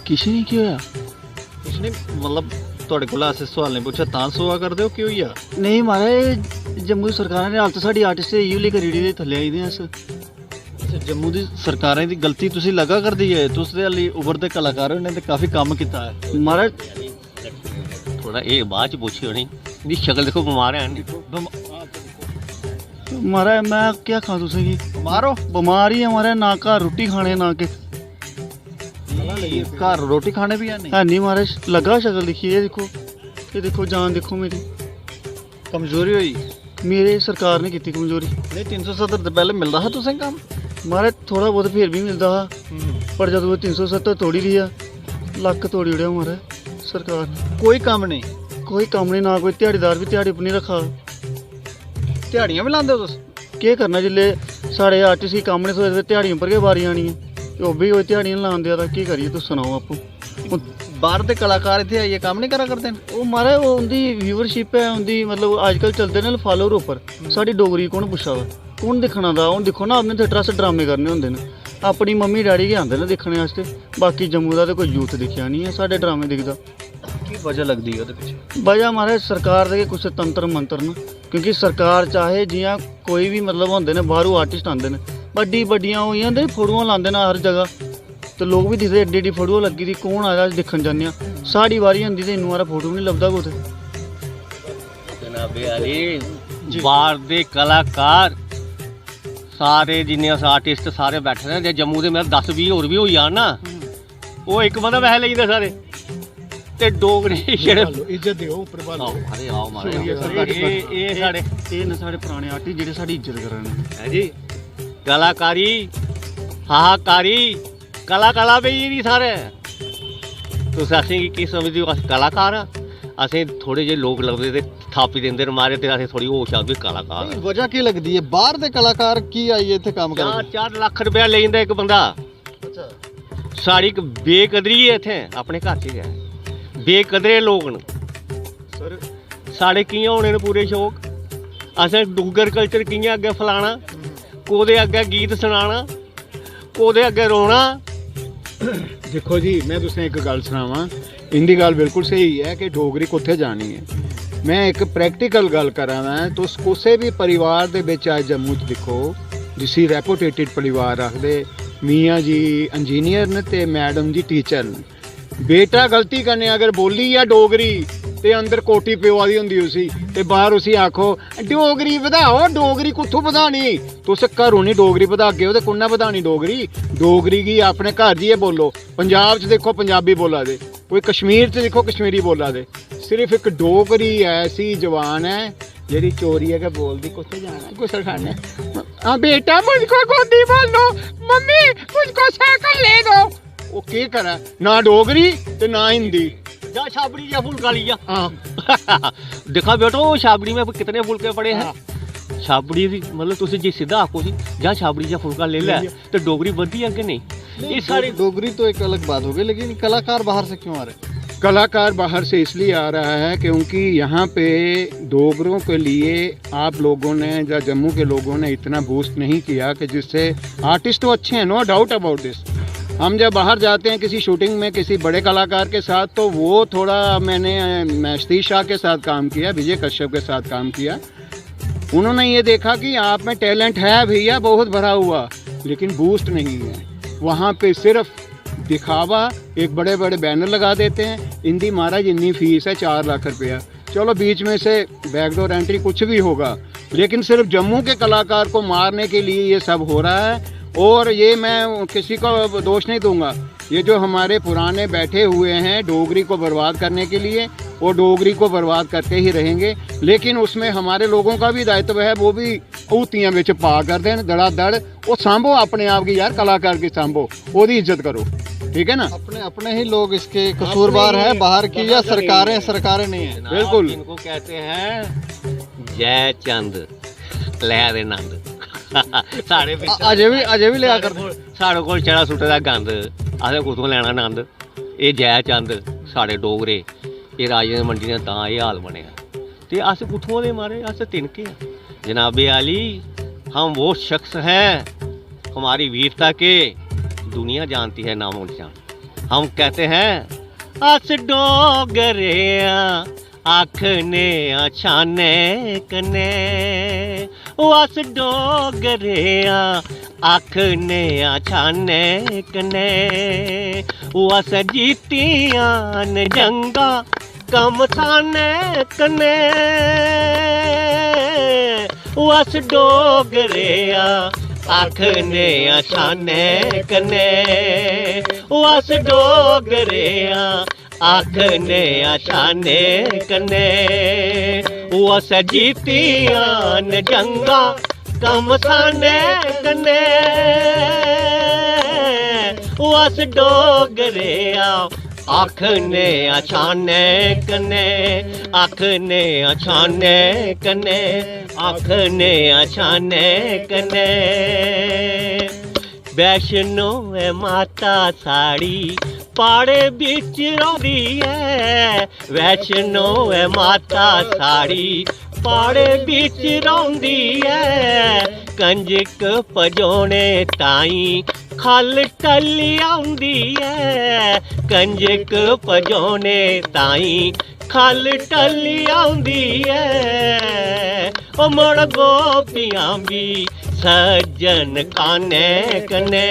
[SPEAKER 4] किसी नहीं की होया
[SPEAKER 3] कुछ नहीं, मतलब ਤੁਹਾਡੇ ਕੋਲ ਐਸੇ ਸਵਾਲ ਨਹੀਂ ਪੁੱਛਿਆ ਤਾਂ ਸੋਆ ਕਰਦੇ ਹੋ ਕੀ ਹੋਈ ਆ?
[SPEAKER 4] ਨਹੀਂ ਮਹਾਰਾਜ ਜੰਮੂ ਦੀ ਸਰਕਾਰ ਨੇ ਹਾਲ ਤਾਂ ਸਾਡੀ ਆਰਟਿਸਟ ਇਹੋ ਲਿਖ ਰੀੜੀ ਦੇ ਥੱਲੇ ਆਈ ਦੇ ਅਸ
[SPEAKER 3] ਜੰਮੂ ਦੀ ਸਰਕਾਰਾਂ ਦੀ ਗਲਤੀ ਤੁਸੀਂ ਲੱਗਾ ਕਰਦੀ ਹੈ, ਤੁਸੀਂ ਲਈ ਉਭਰਦੇ ਕਲਾਕਾਰ ਨੇ ਤੇ ਕਾਫੀ ਕੰਮ ਕੀਤਾ ਹੈ।
[SPEAKER 4] ਮਹਾਰਾਜ
[SPEAKER 7] थोड़ा ये बाद च पूछी होनी इनकी शक्ल देखो बीमार है
[SPEAKER 4] ਮਹਾਰਾਜ ਮੈਂ ਕੀ ਖਾਂ ਤੁਸੀਂ ਕੀ
[SPEAKER 3] ਬਿਮਾਰ ਹੋ?
[SPEAKER 4] ਬਿਮਾਰ ਹੀ ਆ ਮਹਾਰਾਜ, ਨਾ ਘਰ ਰੋਟੀ ਖਾਣੇ ਨਾ ਕਿ
[SPEAKER 3] ਘਰ ਰੋਟੀ ਖਾਣੇ ਵੀ ਆ ਨਹੀਂ?
[SPEAKER 4] ਹੈ ਨਹੀਂ ਮਹਾਰਾਜ, ਲੱਗਾ ਸ਼ਕਲ ਦੇਖੀ ਇਹ ਦੇਖੋ ਜਾਨ ਦੇਖੋ ਮੇਰੀ
[SPEAKER 3] ਕਮਜ਼ੋਰੀ ਹੋਈ?
[SPEAKER 4] ਮੇਰੇ ਸਰਕਾਰ ਨੇ ਕੀਤੀ ਕਮਜ਼ੋਰੀ।
[SPEAKER 3] ਨਹੀਂ 370 ਤੋਂ ਪਹਿਲੇ ਮਿਲਦਾ ਹੈ ਤੁਸੀਂ ਕੰਮ?
[SPEAKER 4] ਮਹਾਰਾਜ ਥੋੜਾ ਬਹੁਤ ਫਿਰ ਵੀ ਮਿਲਦਾ ਹਾ, ਪਰ ਜਦੋਂ 370 ਤੋੜੀ ਦੀ ਆ, ਲੱਕ ਤੋੜੀ ਉੜਿਆ ਮਹਾਰਾਜ ਸਰਕਾਰ ਨੇ।
[SPEAKER 3] ਕੋਈ ਕੰਮ ਨਹੀਂ?
[SPEAKER 4] ਕੋਈ ਕੰਮ ਨਹੀਂ, ਨਾ ਕੋਈ ਦਿਹਾੜੀਦਾਰ ਵੀ ਦਿਹਾੜੀ ਆਪਣੀ ਰੱਖਾ।
[SPEAKER 3] ਦਿਹਾੜੀਆਂ ਵੀ ਲਾਉਂਦੇ ਹੋ ਤੁਸੀਂ?
[SPEAKER 4] ਕੀ ਕਰਨਾ ਜਿੱਲੇ ਸਾਡੇ ਆਰਟਿਸਟ ਹੀ ਕੰਮ ਨਹੀਂ ਸੋਚਦੇ, ਦਿਹਾੜੀਆਂ ਪਰ ਕੇ ਵਾਰੀ ਆਣੀ ਹੈ, ਉਹ ਵੀ ਉਹ ਦਿਹਾੜੀਆਂ ਲਾਉਣ ਦਿਆ ਤਾਂ ਕੀ ਕਰੀਏ ਤੁਸੀਂ ਸੁਣਾਓ ਆਪੋ।
[SPEAKER 3] ਬਾਹਰ ਦੇ ਕਲਾਕਾਰ ਇੱਥੇ ਆਈਏ ਕੰਮ ਨਹੀਂ ਕਰਾ ਕਰਦੇ ਨੇ?
[SPEAKER 4] ਉਹ ਮਹਾਰਾਜ ਉਹਦੀ ਵਿਊਵਰਸ਼ਿਪ ਹੈ, ਉਹਦੀ ਮਤਲਬ ਅੱਜ ਕੱਲ੍ਹ ਚੱਲਦੇ ਨੇ ਫਾਲੋਅਰ ਉੱਪਰ। ਸਾਡੀ ਡੋਗਰੀ ਕੌਣ ਪੁੱਛਾ ਵਾ, ਕੌਣ ਦੇਖਣਾ ਦਾ? ਹੁਣ ਦੇਖੋ ਨਾ, ਆਪਣੇ ਥੀਏਟਰਾਂ 'ਚ ਡਰਾਮੇ ਕਰਨੇ ਹੁੰਦੇ ਨੇ, ਆਪਣੀ ਮੰਮੀ ਡੈਡੀ ਕੇ ਆਉਂਦੇ ਨੇ ਦੇਖਣ ਵਾਸਤੇ, ਬਾਕੀ ਜੰਮੂ ਦਾ ਤਾਂ ਕੋਈ ਯੂਥ ਦਿਖਿਆ ਨਹੀਂ ਹੈ ਸਾਡੇ ਡਰਾਮੇ ਦਿਖਦਾ।
[SPEAKER 3] ਕੀ ਵਜ੍ਹਾ ਲੱਗਦੀ ਹੈ ਉਹਦੇ ਪਿੱਛੇ?
[SPEAKER 4] ਵਜ੍ਹਾ ਮਹਾਰਾਜ ਸਰਕਾਰ ਦੇ ਕੁਛ ਤੰਤਰ ਮੰਤਰ ਨਾ, ਕਿਉਂਕਿ ਸਰਕਾਰ ਚਾਹੇ ਜਿਵੇਂ ਕੋਈ ਵੀ ਮਤਲਬ ਹੁੰਦੇ ਨੇ ਬਾਹਰੋਂ ਆਰਟਿਸਟ ਆਉਂਦੇ ਨੇ, ਵੱਡੀਆਂ ਹੋਈਆਂ ਦੇ ਫੋਟੋਆਂ ਲਾਉਂਦੇ ਨੇ ਹਰ ਜਗ੍ਹਾ, ਤੇ ਲੋਕ ਵੀ ਦਿਖਦੇ ਏਡੀ ਫੋਟੋ ਲੱਗੀ ਦੀ, ਕੌਣ ਆਇਆ ਦੇਖਣ ਜਾਂਦੇ ਆ। ਸਾਡੀ ਵਾਰੀ ਹੁੰਦੀ ਤੇ ਇੰਨੂ ਵਾਰਾ ਫੋਟੋ ਨਹੀਂ ਲੱਭਦਾ ਕੋਤੇ।
[SPEAKER 7] जनाबे अली बाहर दे कलाकार सारे जिन्ने आर्टिस्ट सारे बैठे ने, जे जम्मू दे मेरे 10-20 होर भी होई जान ना, वो एक बंदा वैसे लेई दे सारे ते डोगरे जेह्ड़े
[SPEAKER 3] ਇੱਜ਼ਤ ਦਿਓ ਉੱਪਰ ਵਾਲ।
[SPEAKER 7] अरे आओ मारे ये साढ़े
[SPEAKER 4] ਇਹ ਨੇ ਸਾਡੇ ਪੁਰਾਣੇ ਆਰਟਿਸਟ ਜਿਹੜੇ ਸਾਡੀ ਇੱਜ਼ਤ ਕਰਨ।
[SPEAKER 7] है जी कलाकारी हाहाकारी कला पे ही नहीं सारे। तुस असें की समझदे हो अस कलाकार आ? असें थोड़े जे लोग लगदे ते थापी दिंदे न मारे ते असें थोड़ी होश आ भी कलाकार आ।
[SPEAKER 3] ਵਜ੍ਹਾ ਕੀ ਲੱਗਦੀ ਹੈ? ਬਾਹਰ ਦੇ ਕਲਾਕਾਰ ਕੀ ਆਈਏ ਇੱਥੇ ਕੰਮ ਕਰਨ?
[SPEAKER 7] 4 ਲੱਖ रुपया ले जांदा एक बंदा।
[SPEAKER 3] ਅੱਛਾ,
[SPEAKER 7] साड़ी एक बेकदरी है इत्थे अपने घर च गै बेकदरे लोग न
[SPEAKER 3] ਸਰ
[SPEAKER 7] साढ़े कि'यां होने न पूरे शौक? असें डुग्गर कल्चर कि'यां अग्गें फलाना, कोह्दे अग्गें गीत सुनाना, कोह्दे अग्गें रोना।
[SPEAKER 5] देखो जी मैं तुसें एक गल सनावां, इंदी गल बिल्कुल सही है कि डोगरी कुत्थे जानी है। मैं एक प्रैक्टिकल गल करा दा, तुस कुसै भी परिवार दे विच अज जम्मू च दिक्खो, जिसी रेपुटेटेड परिवार रखदे, मियाँ जी इंजीनियर न ते मैडम जी टीचर न, बेटा गलती करने अगर बोली या डोगरी ते अंदर कोटी पिवा दी होंदी उसी, ते बाहर उसी आखो डोगरी बधाओ, डोगरी कुत्थों बधानी? तुस घरों नहीं डोगरी बधागे हो ते कुन्ना बधानी डोगरी? डोगरी गी अपने घर जाइयै बोलो। पंजाब च देखो पंजाबी बोला दे, कोई कश्मीर च देखो कश्मीरी बोला दे। सिर्फ एक डोगरी ऐसी जवान है जेह्ड़ी चोरी है के बोलदी कुत्थे जाना गुसलखाने, हाँ बेटा मुझको गोदी बोल लो, मम्मी मुझको साइकिल ले दो। वो के करा, ना डोगरी ते ना हिंदी।
[SPEAKER 7] जा छाबड़ी या फुलका लिया।
[SPEAKER 5] हाँ
[SPEAKER 7] देखा बेटो छाबड़ी में कितने फुलके पड़े हैं। छाबड़ी दी मतलब तुसी जे सीधा आखो जी जा छाबड़ी या फुलका ले ले तो डोगरी बढ़ती है कि नहीं? ये सारी
[SPEAKER 3] डोगरी तो एक अलग बात हो गई, लेकिन कलाकार बाहर से क्यों आ रहे हैं?
[SPEAKER 5] कलाकार बाहर से इसलिए आ रहा है क्योंकि यहाँ पे डोगरों के लिए आप लोगों ने या जम्मू के लोगों ने इतना बूस्ट नहीं किया कि जिससे आर्टिस्ट तो अच्छे हैं, नो डाउट अबाउट दिस। हम जब बाहर जाते हैं किसी शूटिंग में किसी बड़े कलाकार के साथ, तो वो थोड़ा मैंने सतीश शाह के साथ काम किया, विजय कश्यप के साथ काम किया। उन्होंने ये देखा कि आप में टैलेंट है भैया बहुत भरा हुआ, लेकिन बूस्ट नहीं है। वहाँ पे सिर्फ दिखावा, एक बड़े बड़े बैनर लगा देते हैं, इंदी महाराज इतनी फीस है 4 लाख रुपया, चलो बीच में से बैकडोर एंट्री कुछ भी होगा, लेकिन सिर्फ जम्मू के कलाकार को मारने के लिए ये सब हो रहा है। और ये मैं किसी को दोष नहीं दूंगा, ये जो हमारे पुराने बैठे हुए हैं डोगरी को बर्बाद करने के लिए, वो डोगरी को बर्बाद करते ही रहेंगे, लेकिन उसमें हमारे लोगों का भी दायित्व है, वो भी ऊतियां विच पा कर देन धड़ाधड़, वो सांभो अपने आप की यार, कलाकार की सांभो, ओदी इज्जत करो, ठीक है ना?
[SPEAKER 3] अपने अपने ही लोग इसके कसूरवार हैं, बाहर की या सरकारें नहीं है।
[SPEAKER 5] बिल्कुल।
[SPEAKER 7] इनको कहते हैं जय चंद लहर दे नंद। साढ़े
[SPEAKER 3] अजय भी लिया कर
[SPEAKER 7] साढ़े कोल चढ़ा सुट्टे दा गंद, असें कुत्थों लैना नंद? ये जय चंद साढ़े डोगरे, ये राजे दी मंडी ने तां एह् हाल बनेआ, ते अस कुत्थों दे मारे, अस तिनके जनाबे आली। हम वो शख्स हैं, हमारी वीरता के दुनिया जानती है नामो निशान। हम कहते हैं अस डोगरिया आखने छाने कने, अस डोगरिया आखने छाने कने, अस जीतियां न जंगा कम थाने कने, अस डोगरिया आखने छाने कने, अस डोगरिया आखने छाने कने, अस जीतियां न जंगा कम थाने कने, अस डोगरिया आखने छाने कने, आखने छाने कने, आखने छाने कने। वैष्णो है माता साड़ी पाड़े बिच रौंदी है, वैष्णो है माता साड़ी पाड़े बिच रौंदी है, कंजक पजोने ताई खल टली आउंदी है, कंजक पजोने ताई खल टली आउंदी है, ओ मुड़ गोपियां भी सज्जन खाने कने,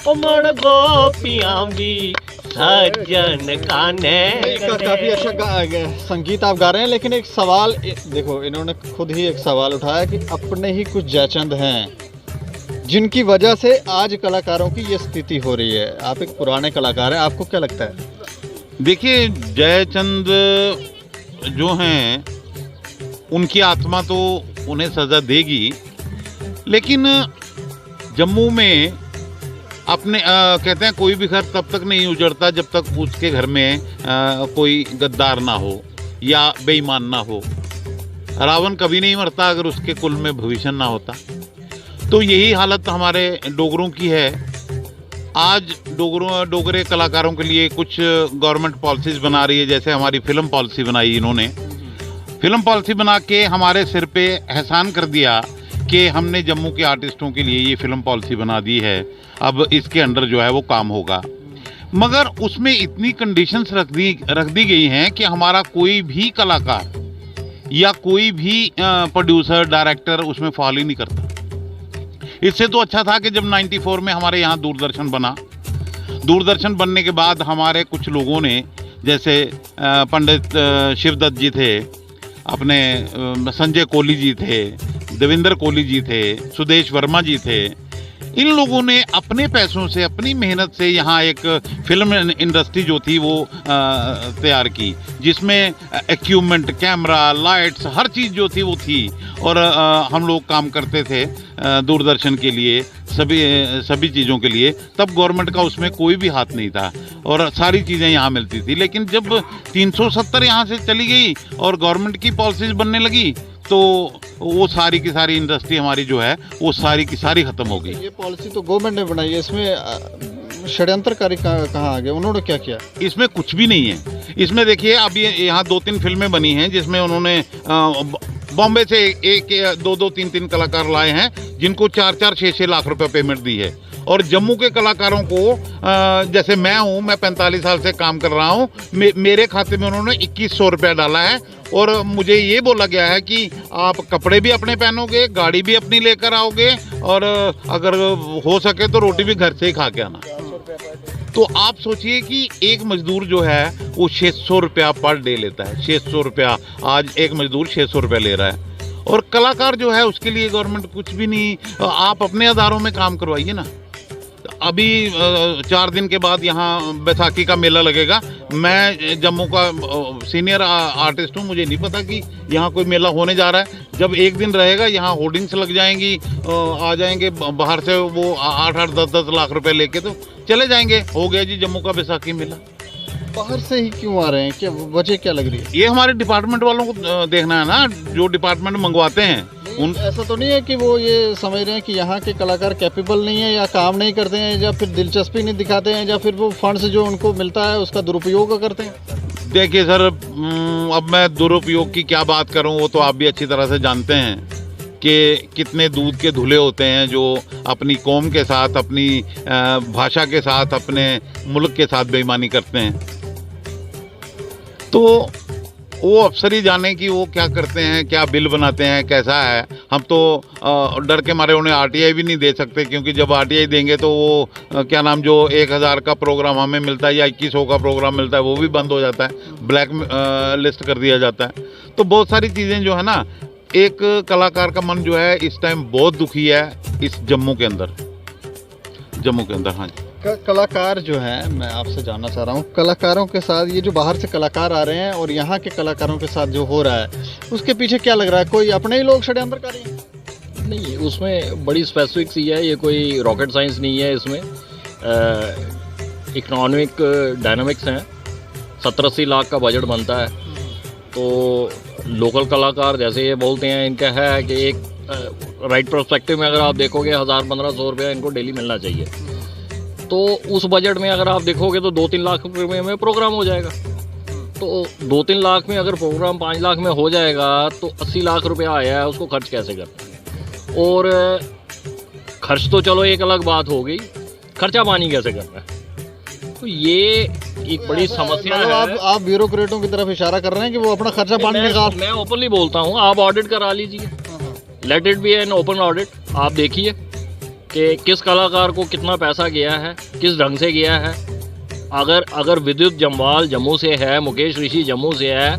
[SPEAKER 7] ओ मुड़ गोपियां भी सज्जन खाने
[SPEAKER 3] काफी अच्छा संगीत आप गा रहे हैं, लेकिन एक सवाल देखो, इन्होंने खुद ही एक सवाल उठाया कि अपने ही कुछ जयचंद हैं जिनकी वजह से आज कलाकारों की ये स्थिति हो रही है। आप एक पुराने कलाकार हैं, आपको क्या लगता है?
[SPEAKER 1] देखिए, जयचंद जो हैं उनकी आत्मा तो उन्हें सज़ा देगी, लेकिन जम्मू में अपने कहते हैं कोई भी घर तब तक नहीं उजड़ता जब तक उसके घर में कोई गद्दार ना हो या बेईमान ना हो। रावण कभी नहीं मरता अगर उसके कुल में भविष्य ना होता। तो यही हालत हमारे डोगरों की है। आज डोगरे कलाकारों के लिए कुछ गवर्नमेंट पॉलिसीज़ बना रही है, जैसे हमारी फिल्म पॉलिसी बनाई इन्होंने। फिल्म पॉलिसी बना के हमारे सिर पे एहसान कर दिया कि हमने जम्मू के आर्टिस्टों के लिए ये फिल्म पॉलिसी बना दी है, अब इसके अंडर जो है वो काम होगा। मगर उसमें इतनी कंडीशंस रख दी गई हैं कि हमारा कोई भी कलाकार या कोई भी प्रोड्यूसर डायरेक्टर उसमें फॉलो ही नहीं करता। इससे तो अच्छा था कि जब 94 में हमारे यहाँ दूरदर्शन बना, दूरदर्शन बनने के बाद हमारे कुछ लोगों ने, जैसे पंडित शिवदत्त जी थे, अपने संजय कोहली जी थे, देवेंद्र कोहली जी थे, सुदेश वर्मा जी थे, इन लोगों ने अपने पैसों से, अपनी मेहनत से यहाँ एक फिल्म इंडस्ट्री जो थी वो तैयार की, जिसमें इक्विपमेंट, कैमरा, लाइट्स, हर चीज़ जो थी वो थी। और हम लोग काम करते थे दूरदर्शन के लिए, सभी चीज़ों के लिए। तब गवर्नमेंट का उसमें कोई भी हाथ नहीं था और सारी चीज़ें यहाँ मिलती थी। लेकिन जब 370 यहाँ से चली गई और गवर्नमेंट की पॉलिसीज़ बनने लगी, तो वो सारी की सारी इंडस्ट्री हमारी जो है वो सारी की सारी ख़त्म हो गई।
[SPEAKER 3] ये पॉलिसी तो गवर्नमेंट ने बनाई है, इसमें षड्यंत्रकारी कहाँ आ गए? उन्होंने क्या किया?
[SPEAKER 1] इसमें कुछ भी नहीं है। इसमें देखिए, अभी यहाँ 2-3 फिल्में बनी हैं जिसमें उन्होंने बॉम्बे से एक 2-2, 3-3 कलाकार लाए हैं जिनको 4-4, 6-6 लाख रुपए पेमेंट दी है। और जम्मू के कलाकारों को, जैसे मैं हूँ, मैं 45 साल से काम कर रहा हूँ, मेरे खाते में उन्होंने 2100 रुपया डाला है। और मुझे ये बोला गया है कि आप कपड़े भी अपने पहनोगे, गाड़ी भी अपनी लेकर आओगे, और अगर हो सके तो रोटी भी घर से ही खा के आना। तो आप सोचिए कि एक मजदूर जो है वो 600 रुपया पर डे लेता है। 600 रुपया आज एक मजदूर 600 रुपया ले रहा है। और कलाकार जो है उसके लिए गवर्नमेंट कुछ भी नहीं। आप अपने अदारों में काम करवाइए ना। अभी 4 दिन के बाद यहाँ बैसाखी का मेला लगेगा। मैं जम्मू का सीनियर आर्टिस्ट हूँ, मुझे नहीं पता कि यहाँ कोई मेला होने जा रहा है। जब एक दिन रहेगा, यहाँ होर्डिंग्स लग जाएंगी, आ जाएंगे बाहर से वो 8-8, 10-10 लाख रुपए लेके, तो चले जाएंगे। हो गया जी जम्मू का बैसाखी मेला।
[SPEAKER 3] बाहर से ही क्यों आ रहे हैं? क्या वजह क्या लग रही है?
[SPEAKER 1] ये हमारे डिपार्टमेंट वालों को देखना है ना, जो डिपार्टमेंट मंगवाते हैं।
[SPEAKER 3] ऐसा तो नहीं है कि वो ये समझ रहे हैं कि यहाँ के कलाकार कैपेबल नहीं है, या काम नहीं करते हैं, या फिर दिलचस्पी नहीं दिखाते हैं, या फिर वो फंड्स जो उनको मिलता है उसका दुरुपयोग करते हैं?
[SPEAKER 1] देखिए सर, अब मैं दुरुपयोग की क्या बात करूं, वो तो आप भी अच्छी तरह से जानते हैं कि कितने दूध के धुले होते हैं जो अपनी कौम के साथ, अपनी भाषा के साथ, अपने मुल्क के साथ बेईमानी करते हैं। तो वो अफसर ही जाने कि वो क्या करते हैं, क्या बिल बनाते हैं, कैसा है। हम तो डर के मारे उन्हें आरटीआई भी नहीं दे सकते, क्योंकि जब आरटीआई देंगे तो वो क्या नाम, जो 1000 का प्रोग्राम हमें मिलता है या 2100 का प्रोग्राम मिलता है, वो भी बंद हो जाता है, ब्लैक लिस्ट कर दिया जाता है। तो बहुत सारी चीज़ें जो है ना, एक कलाकार का मन जो है इस टाइम बहुत दुखी है इस जम्मू के अंदर। हाँ जी।
[SPEAKER 3] कलाकार जो है, मैं आपसे जानना चाह रहा हूँ, कलाकारों के साथ, ये जो बाहर से कलाकार आ रहे हैं और यहाँ के कलाकारों के साथ जो हो रहा है, उसके पीछे क्या लग रहा है? कोई अपने ही लोग षड्यंत्रकारी हैं?
[SPEAKER 6] नहीं, उसमें बड़ी स्पेसिफिक सी है, ये कोई रॉकेट साइंस नहीं है। इसमें इकोनॉमिक डायनामिक्स हैं। 70-80 लाख का बजट बनता है, तो लोकल कलाकार जैसे ये बोलते हैं, इनका है कि एक राइट पर्सपेक्टिव में अगर आप देखोगे 1000-1500 रुपया इनको डेली मिलना चाहिए। तो उस बजट में अगर आप देखोगे तो 2-3 लाख रुपये में प्रोग्राम हो जाएगा। तो 2-3 लाख में अगर प्रोग्राम 5 लाख में हो जाएगा तो 80 लाख रुपया आया है, उसको खर्च कैसे करना है? और खर्च तो चलो एक अलग बात हो गई, खर्चा पानी कैसे करना है? तो ये एक बड़ी समस्या है।
[SPEAKER 3] आप ब्यूरोक्रेटों की तरफ इशारा कर रहे हैं कि वो अपना खर्चा पानी निकाल।
[SPEAKER 6] मैं ओपनली बोलता हूँ, आप ऑडिट करा लीजिए, let it be an open audit. आप देखिए कि किस कलाकार को कितना पैसा गया है, किस ढंग से गया है। अगर विद्युत जम्वाल जम्मू से है, मुकेश ऋषि जम्मू से है,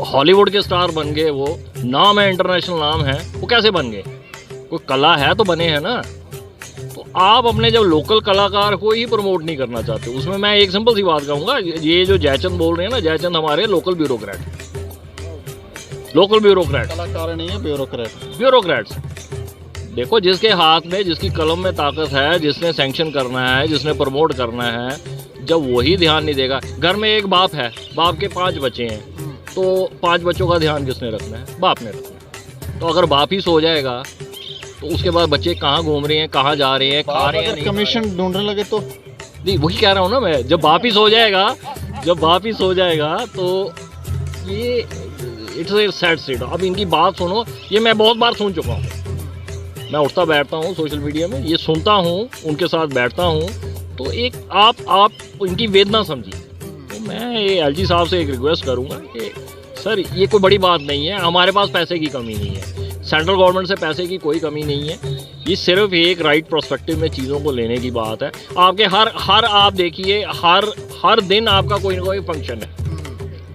[SPEAKER 6] हॉलीवुड के स्टार बन गए, वो नाम है, इंटरनेशनल नाम है, वो कैसे बन गए? कोई कला है तो बने हैं ना। तो आप अपने जब लोकल कलाकार को ही प्रमोट नहीं करना चाहते, उसमें मैं एक सिंपल सी बात कहूँगा, ये जो जयचंद बोल रहे हैं ना, जयचंद हमारे लोकल ब्यूरोक्रेट,
[SPEAKER 3] कलाकार नहीं है,
[SPEAKER 6] ब्यूरोक्रेट्स। देखो, जिसके हाथ में, जिसकी कलम में ताकत है, जिसने सैंक्शन करना है, जिसने प्रमोट करना है, जब वही ध्यान नहीं देगा। घर में एक बाप है, बाप के 5 बच्चे हैं, तो 5 बच्चों का ध्यान किसने रखना है? बाप ने रखना है। तो अगर बाप ही सो जाएगा तो उसके बाद बच्चे कहाँ घूम रहे हैं, कहाँ जा रहे हैं, खा रहे हैं,
[SPEAKER 3] कमीशन ढूंढने लगे तो
[SPEAKER 6] नहीं, वही कह रहा हूँ ना मैं, जब बाप ही सो जाएगा तो ये इट्स ए सैड स्टेट। अब इनकी बात सुनो, ये मैं बहुत बार सुन चुका हूँ। मैं उठता बैठता हूँ सोशल मीडिया में, ये सुनता हूँ, उनके साथ बैठता हूँ, तो एक आप इनकी वेदना समझिए। तो मैं ये एलजी साहब से एक रिक्वेस्ट करूँगा कि सर, ये कोई बड़ी बात नहीं है, हमारे पास पैसे की कमी नहीं है, सेंट्रल गवर्नमेंट से पैसे की कोई कमी नहीं है। ये सिर्फ एक राइट पर्सपेक्टिव में चीज़ों को लेने की बात है। आपके हर आप देखिए, हर दिन आपका कोई ना कोई फंक्शन है,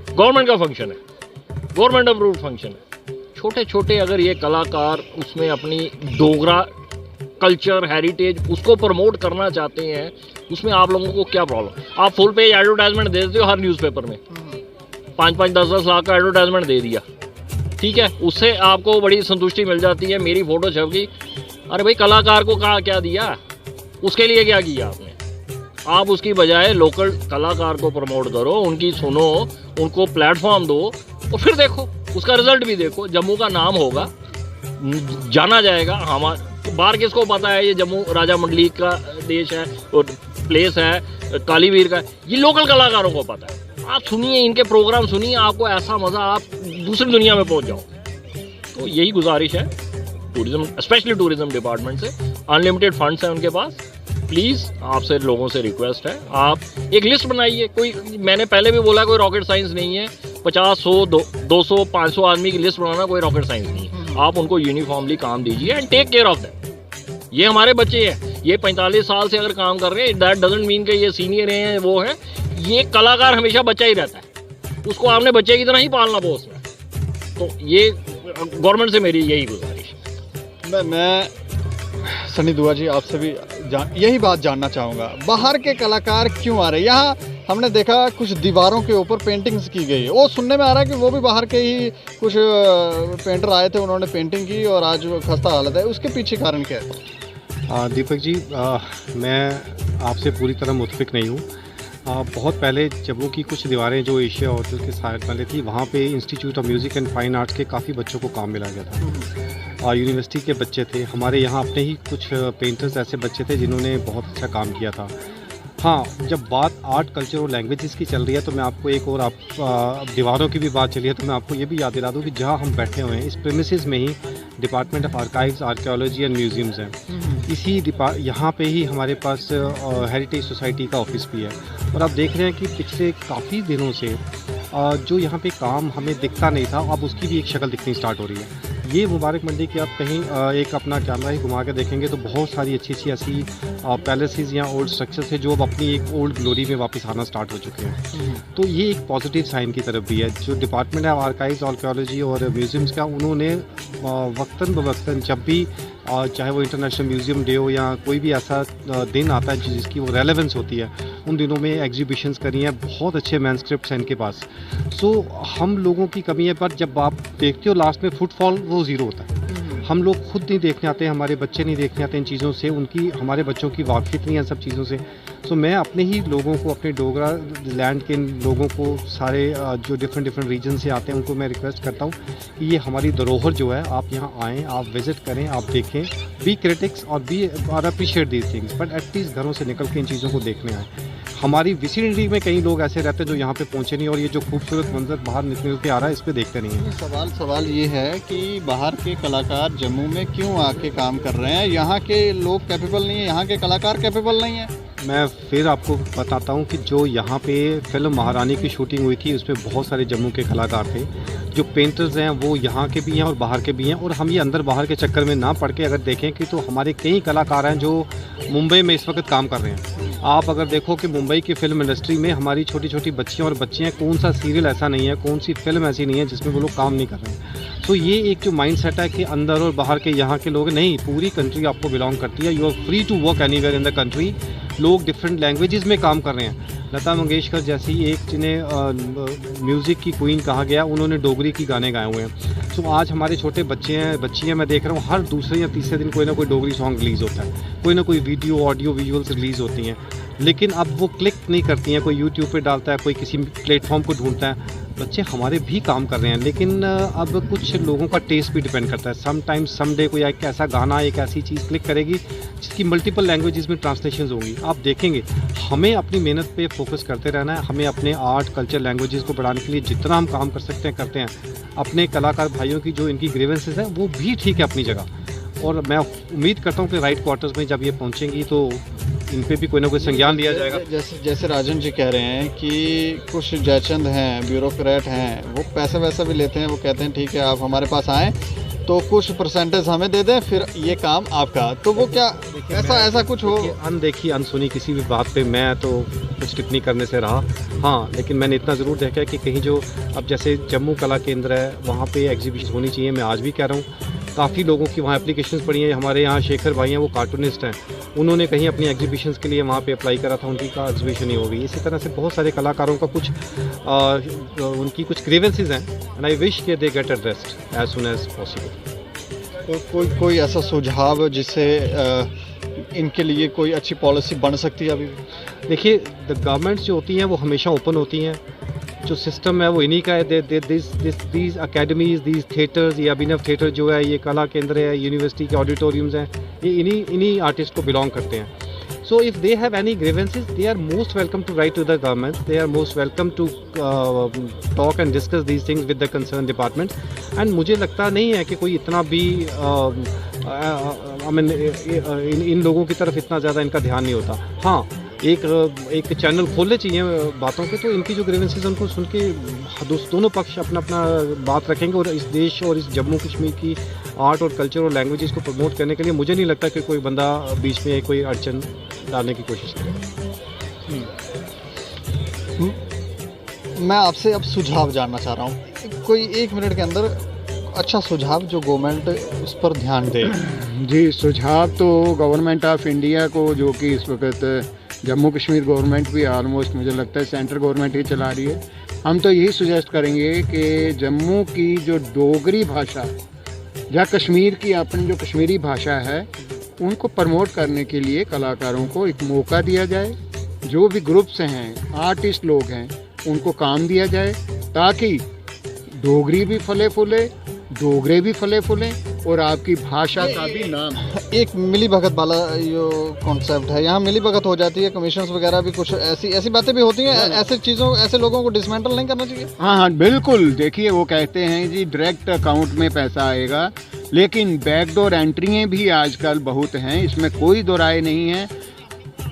[SPEAKER 6] गवर्नमेंट का फंक्शन है, गवर्नमेंट अप्रूव्ड फंक्शन है। छोटे छोटे अगर ये कलाकार उसमें अपनी डोगरा कल्चर, हेरिटेज, उसको प्रमोट करना चाहते हैं, उसमें आप लोगों को क्या प्रॉब्लम? आप फुल पेज एडवर्टाइजमेंट दे देते हो हर न्यूज़पेपर में, 5-5, 10-10 लाख का एडवर्टाइजमेंट दे दिया, ठीक है, उससे आपको बड़ी संतुष्टि मिल जाती है, मेरी फ़ोटो छप गई। अरे भाई, कलाकार को कहाँ क्या दिया, उसके लिए क्या किया आपने? आप उसकी बजाय लोकल कलाकार को प्रमोट करो, उनकी सुनो, उनको प्लेटफॉर्म दो, और फिर देखो उसका रिजल्ट भी देखो। जम्मू का नाम होगा, जाना जाएगा। बाहर किसको पता है ये जम्मू राजा मंडलीक का देश है और प्लेस है, कालीवीर का, ये लोकल कलाकारों को पता है। आप सुनिए, इनके प्रोग्राम सुनिए, आपको ऐसा मज़ा, आप दूसरी दुनिया में पहुंच जाओ। तो यही गुजारिश है टूरिज्म, स्पेशली टूरिज्म डिपार्टमेंट से। अनलिमिटेड फंड्स हैं उनके पास, प्लीज़ आपसे लोगों से रिक्वेस्ट है, आप एक लिस्ट बनाइए। कोई, मैंने पहले भी बोला, कोई रॉकेट साइंस नहीं है। 50, 100, 200, 500 आदमी की लिस्ट बनाना कोई रॉकेट साइंस नहीं है। आप उनको यूनिफॉर्मली काम दीजिए and take care of them. ये हमारे बच्चे हैं, ये 45 साल से अगर काम कर रहे हैं, दैट डजंट मीन कि ये सीनियर हैं, वो है। ये कलाकार हमेशा बच्चा ही रहता है, उसको आपने बच्चे की तरह ही पालना पोसना है। तो ये गवर्नमेंट से मेरी यही गुजारिश है।
[SPEAKER 3] मैं सनी दुआ जी, आपसे भी यही बात जानना चाहूँगा, बाहर के कलाकार क्यों आ रहे हैं? यहाँ हमने देखा कुछ दीवारों के ऊपर पेंटिंग्स की गई, वो सुनने में आ रहा है कि वो भी बाहर के ही कुछ पेंटर आए थे, उन्होंने पेंटिंग की और आज खस्ता हालत है। उसके पीछे कारण क्या है?
[SPEAKER 8] दीपक जी, मैं आपसे पूरी तरह मुतफिक नहीं हूँ। बहुत पहले जम्मू की कुछ दीवारें जो एशिया होटल के साइड वाले थी, वहाँ पे institute of music and fine arts के काफ़ी बच्चों को काम मिला गया था। यूनिवर्सिटी के बच्चे थे, हमारे यहाँ अपने ही कुछ पेंटर्स ऐसे बच्चे थे जिन्होंने बहुत अच्छा काम किया था। हाँ, जब बात आर्ट कल्चर और लैंग्वेजेस की चल रही है तो मैं आपको एक और दीवारों की भी बात चली है तो मैं आपको ये भी याद दिला दूँ कि जहाँ हम बैठे हुए हैं इस प्रेमिसेस में ही department of archives, archaeology and museums हैं। यहाँ पे ही हमारे पास हेरिटेज सोसाइटी का ऑफिस भी है। और आप देख रहे हैं कि पिछले काफ़ी दिनों से जो यहाँ पे काम हमें दिखता नहीं था, अब उसकी भी एक शक्ल दिखनी स्टार्ट हो रही है। ये मुबारक मंडी की आप कहीं एक अपना कैमरा ही घुमा के देखेंगे तो बहुत सारी अच्छी अच्छी ऐसी पैलेसेस या ओल्ड स्ट्रक्चर्स है जो अब अपनी एक ओल्ड ग्लोरी में वापस आना स्टार्ट हो चुके हैं। तो ये एक पॉजिटिव साइन की तरफ भी है। जो डिपार्टमेंट ऑफ आर्काइव्स, आर्कियोलॉजी और म्यूजियम्स का, उन्होंने वक्तन बवक्तन जब भी चाहे वो इंटरनेशनल म्यूज़ियम डे हो या कोई भी ऐसा दिन आता है जिसकी वो रेलेवेंस होती है, उन दिनों में एग्जीबिशंस करी हैं। बहुत अच्छे मैनस्क्रिप्ट्स हैं इनके पास। सो हम लोगों की कमी है, पर जब आप देखते हो लास्ट में फुटफॉल वो ज़ीरो होता है। हम लोग खुद नहीं देखने आते, हमारे बच्चे नहीं देखने आते इन चीज़ों से, उनकी हमारे बच्चों की वाकिफ़ नहीं है सब चीज़ों से। सो मैं अपने ही लोगों को, अपने डोगरा लैंड के लोगों को, सारे जो डिफरेंट रीजन से आते हैं, उनको मैं रिक्वेस्ट करता हूँ कि ये हमारी धरोहर जो है, आप यहाँ आएँ, आप विज़िट करें, आप देखें, बी क्रिटिक्स और appreciate these things, but at least घरों से निकल के इन चीज़ों को देखने आएँ। हमारी विसिनिटी में कई लोग ऐसे रहते हैं जो यहाँ पे पहुँचे नहीं और ये जो खूबसूरत मंजर बाहर निकल के आ रहा है इस पर देखते नहीं हैं।
[SPEAKER 3] सवाल ये है कि बाहर के कलाकार जम्मू में क्यों आके काम कर रहे हैं? यहाँ के लोग कैपेबल नहीं है, यहाँ के कलाकार कैपेबल नहीं है।
[SPEAKER 8] मैं फिर आपको बताता हूँ कि जो यहाँ पे फिल्म महारानी की शूटिंग हुई थी उसमें बहुत सारे जम्मू के कलाकार थे। जो पेंटर्स हैं वो यहाँ के भी हैं और बाहर के भी हैं। और हम ये अंदर बाहर के चक्कर में ना पड़ के अगर देखें कि तो हमारे कई कलाकार हैं जो मुंबई में इस वक्त काम कर रहे हैं। आप अगर देखो कि मुंबई की फिल्म इंडस्ट्री में हमारी छोटी छोटी बच्चियाँ और बच्चे हैं, कौन सा सीरियल ऐसा नहीं है, कौन सी फिल्म ऐसी नहीं है जिसमें वो लोग काम नहीं कर रहे हैं। तो ये एक जो माइंड सेट है कि अंदर और बाहर के यहाँ के लोग नहीं, पूरी कंट्री आपको बिलोंग करती है। You are free to work anywhere in the country. लोग डिफरेंट लैंग्वेजेस में काम कर रहे हैं। लता मंगेशकर जैसी एक जिन्हें म्यूज़िक की क्वीन कहा गया, उन्होंने डोगरी की गाने गाए हुए हैं। तो आज हमारे छोटे बच्चे हैं, बच्चियाँ, मैं देख रहा हूँ हर दूसरे या तीसरे दिन कोई ना कोई डोगरी सॉन्ग रिलीज़ होता है, कोई ना कोई वीडियो, ऑडियो, विजुअल्स रिलीज़ होती हैं। लेकिन अब वो क्लिक नहीं करती हैं, कोई यूट्यूब पे डालता है, कोई किसी प्लेटफॉर्म को ढूंढता है। बच्चे हमारे भी काम कर रहे हैं, लेकिन अब कुछ लोगों का टेस्ट भी डिपेंड करता है। समटाइम्स समडे कोई एक ऐसा गाना, एक ऐसी चीज़ क्लिक करेगी जिसकी मल्टीपल लैंग्वेजेस में ट्रांसलेशंस होंगी। आप देखेंगे हमें अपनी मेहनत पे फोकस करते रहना है। हमें अपने आर्ट, कल्चर, लैंग्वेजेस को बढ़ाने के लिए जितना हम काम कर सकते हैं करते हैं। अपने कलाकार भाइयों की जो इनकी ग्रीवेंसेस हैं वो भी ठीक है अपनी जगह। और मैं उम्मीद करता हूँ कि राइट क्वार्टर्स में जब ये पहुँचेंगी तो इन पे भी कोई ना कोई संज्ञान लिया जाएगा।
[SPEAKER 3] जैसे राजन जी कह रहे हैं कि कुछ जयचंद हैं, ब्यूरोक्रेट हैं, वो पैसा वैसा भी लेते हैं। वो कहते हैं ठीक है आप हमारे पास आएँ तो कुछ परसेंटेज हमें दे दें, फिर ये काम आपका। तो वो क्या ऐसा कुछ हो?
[SPEAKER 8] अनदेखी अनसुनी किसी भी बात पे मैं तो कुछ टिप्पणी करने से रहा। हाँ, लेकिन मैंने इतना ज़रूर देखा है कि कहीं जो अब जैसे जम्मू कला केंद्र है वहाँ पे एग्जीबिशन होनी चाहिए। मैं आज भी कह रहा हूँ, काफ़ी लोगों की वहाँ एप्लीकेशंस पड़ी हैं। हमारे यहाँ शेखर भाई हैं, वो कार्टूनिस्ट हैं, उन्होंने कहीं अपनी एग्जीबिशंस के लिए वहाँ पे अप्लाई करा था, उनकी का एग्जीबिशन ही हो गई। इसी तरह से बहुत सारे कलाकारों का कुछ उनकी कुछ ग्रीवेंसेस हैं एंड आई विश के they get addressed as soon as possible.
[SPEAKER 3] तो कोई ऐसा सुझाव जिससे इनके लिए कोई अच्छी पॉलिसी बन सकती है? अभी
[SPEAKER 8] देखिए, द गवर्नमेंट्स जो होती हैं वो हमेशा ओपन होती हैं। जो सिस्टम है वो इन्हीं का है। दीज अकेडमीज, दीज थिएटर्स, ये अभिनव थिएटर जो है, ये कला केंद्र है, यूनिवर्सिटी के ऑडिटोरियम्स हैं, ये इन्हीं आर्टिस्ट को बिलोंग करते हैं। So if they have any grievances, they are most welcome to write to the government. They are most welcome to talk and discuss these things with the concerned department. And मुझे लगता नहीं है कि कोई इतना भी इन लोगों की तरफ इतना ज़्यादा इनका ध्यान नहीं होता। हाँ, एक चैनल खोलने चाहिए बातों के, तो इनकी जो ग्रीवेंसेस उनको सुन के दोनों पक्ष अपना बात रखेंगे और इस देश और इस जम्मू कश्मीर की आर्ट और कल्चर और लैंग्वेजेस को प्रमोट करने के लिए मुझे नहीं लगता कि कोई बंदा बीच में कोई अड़चन डालने की कोशिश करे।
[SPEAKER 3] मैं आपसे अब सुझाव जानना चाह रहा हूँ, कोई 1 मिनट के अंदर अच्छा सुझाव जो गवर्नमेंट उस पर ध्यान दे।
[SPEAKER 5] जी, सुझाव तो गवर्नमेंट ऑफ इंडिया को, जो कि इस वक्त जम्मू कश्मीर गवर्नमेंट भी ऑलमोस्ट मुझे लगता है सेंट्रल गवर्नमेंट ही चला रही है, हम तो यही सुजेस्ट करेंगे कि जम्मू की जो डोगरी भाषा या कश्मीर की अपनी जो कश्मीरी भाषा है उनको प्रमोट करने के लिए कलाकारों को एक मौका दिया जाए। जो भी ग्रुप्स हैं, आर्टिस्ट लोग हैं, उनको काम दिया जाए ताकि डोगरी भी फले फूले, डोगरे भी फले फूलें और आपकी भाषा का भी नाम है।
[SPEAKER 3] एक मिली भगत वाला जो कॉन्सेप्ट है, यहाँ मिली भगत हो जाती है, कमीशंस वगैरह भी कुछ ऐसी बातें भी होती हैं। ऐसे चीज़ों, ऐसे लोगों को डिसमेंटल नहीं करना चाहिए।
[SPEAKER 5] हाँ हाँ बिल्कुल। देखिए वो कहते हैं जी डायरेक्ट अकाउंट में पैसा आएगा, लेकिन बैकडोर एंट्रियाँ भी आजकल बहुत हैं, इसमें कोई दो राय नहीं है।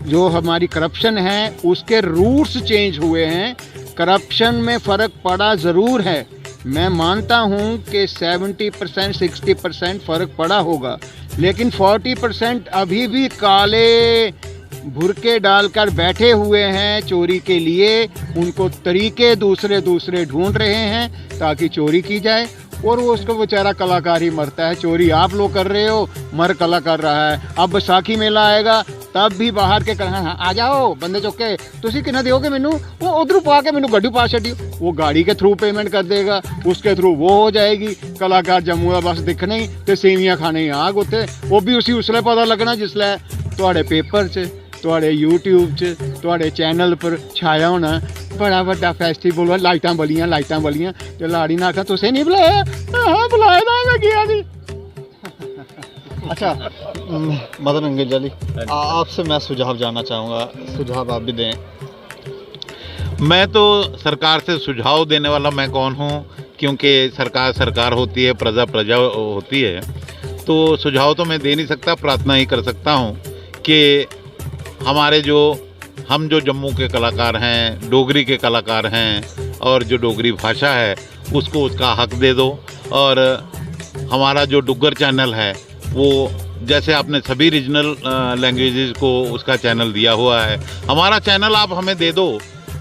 [SPEAKER 5] जो हमारी करप्शन है उसके रूट्स चेंज हुए हैं। करप्शन में फ़र्क पड़ा ज़रूर है, मैं मानता हूं कि 70% 60% फ़र्क पड़ा होगा, लेकिन 40% अभी भी काले भुरके डालकर बैठे हुए हैं चोरी के लिए। उनको तरीके दूसरे ढूंढ रहे हैं ताकि चोरी की जाए, और वो उसको बेचारा कलाकार ही मरता है। चोरी आप लोग कर रहे हो, मर कला कर रहा है। अब बैसाखी मेला आएगा तब भी बाहर के हाँ आ जाओ बंदे चुके, तुसी कितना दोगे मैनू, वो उधर पा के मैनू गड्डी पा छड्डियो, वो गाड़ी के थ्रू पेमेंट कर देगा, उसके थ्रू वो हो जाएगी। कलाकार जम्मू का बस दिखना ही ते सेवियां खाने ही आग उत्थे, वो भी उसी उसले पता लगना जिसले तुहाडे पेपर च, तुहाडे यूट्यूब च, तुहाडे चैनल पर छाया होना बड़ा बड़ा फेस्टिवल, लाइटां बलियां ते लाड़ी ने आखा तुसें नहीं बुलाया, हाँ बुलाया था मैं गया नहीं।
[SPEAKER 3] अच्छा मदन अंग्रेजा जी, आपसे मैं सुझाव जानना चाहूँगा, सुझाव आप भी दें।
[SPEAKER 1] मैं तो सरकार से सुझाव देने वाला मैं कौन हूँ, क्योंकि सरकार होती है, प्रजा होती है, तो सुझाव तो मैं दे नहीं सकता, प्रार्थना ही कर सकता हूँ कि हम जो जम्मू के कलाकार हैं, डोगरी के कलाकार हैं, और जो डोगरी भाषा है उसको उसका हक दे दो। और हमारा जो डुग्गर चैनल है वो, जैसे आपने सभी रीजनल लैंग्वेजेस को उसका चैनल दिया हुआ है, हमारा चैनल आप हमें दे दो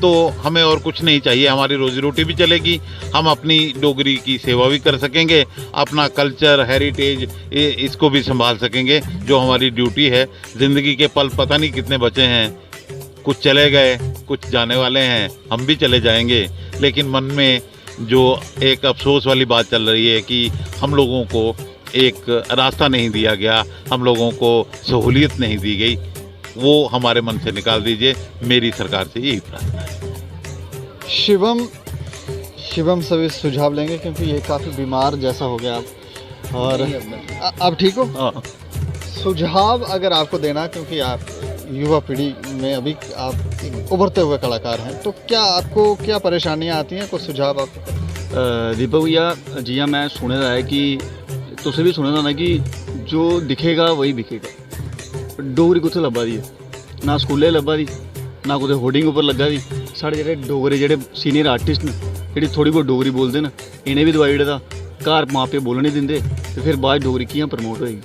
[SPEAKER 1] तो हमें और कुछ नहीं चाहिए। हमारी रोजी रोटी भी चलेगी, हम अपनी डोगरी की सेवा भी कर सकेंगे, अपना कल्चर हेरिटेज इसको भी संभाल सकेंगे, जो हमारी ड्यूटी है। ज़िंदगी के पल पता नहीं कितने बचे हैं, कुछ चले गए, कुछ जाने वाले हैं, हम भी चले जाएंगे, लेकिन मन में जो एक अफसोस वाली बात चल रही है कि हम लोगों को एक रास्ता नहीं दिया गया, हम लोगों को सहूलियत नहीं दी गई, वो हमारे मन से निकाल दीजिए। मेरी सरकार से यही प्रार्थना है।
[SPEAKER 3] शिवम से भी सुझाव लेंगे, क्योंकि ये काफ़ी बीमार जैसा हो गया आप, और आप ठीक हो?
[SPEAKER 1] हाँ।
[SPEAKER 3] सुझाव अगर आपको देना, क्योंकि आप युवा पीढ़ी में अभी आप उभरते हुए कलाकार हैं, तो आपको क्या परेशानियां आती हैं, कुछ सुझाव आपको?
[SPEAKER 4] दीपक भैया जी हाँ, मैं सुने दा है कि तुसें भी सुने दा ना कि जो दिखेगा वही बिकेगा। डोगरी कुत्थै लब्भा दी है, ना स्कूले लब्भा दी, ना कुतै होर्डिंग उप्पर लग्गा दी। साढ़े जेह्ड़े डोगरे जेह्ड़े सीनियर आर्टिस्ट न, जेह्ड़ी थोड़ी बहुत डोगरी बोलदे न, इ'नें बी दबाई ओड़े दा। घर मां प्यो बोलन नहीं दिंदे ते फिर बाद डोगरी कि'यां प्रमोट होएगी।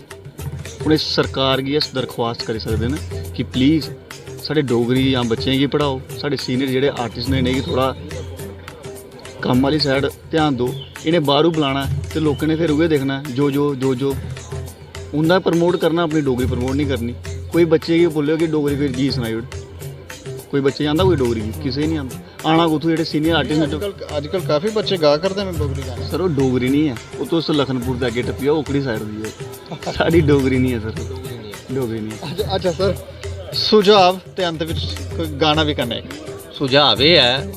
[SPEAKER 4] हून इस सरकार गी अस दरख्वास्त करी सकदे न कि प्लीज़ साढ़े डोगरी जां बच्चें गी पढ़ाओ, साढ़े सीनियर जेह्ड़े आर्टिस्ट ने इ'नेंगी थोड़ा कम्म आह्ली साइड ध्यान दो। इ'नें बाह्रों बुलाना ते लोकें ने फिर उ'ऐ दिक्खना जो उं'दा प्रमोट करना, अपनी डोगरी प्रमोट नहीं करनी। कोई बच्चे गी बोलेओ कि डोगरी कोई गीत सनाई ओड़, कोई बच्चे आंदा कोई डोगरी गीत, किसे ही नहीं आंदा। आना कुत्थों, जेह्ड़े सीनियर आर्टिस्ट ने
[SPEAKER 3] आजकल काफ़ी बच्चे गा करते हैं डोगरी गाने।
[SPEAKER 4] सर वो डोगरी नहीं है, वो तुस लखनपुर दे अग्गे टप्पी आओ, ओकड़ी साइड दी है, साड़ी डोगरी नहीं है सर, डोगरी नहीं है।
[SPEAKER 3] अच्छा सर, सुझाव ते अंत विच कोई गाना भी करने।
[SPEAKER 7] सुझाव ये है,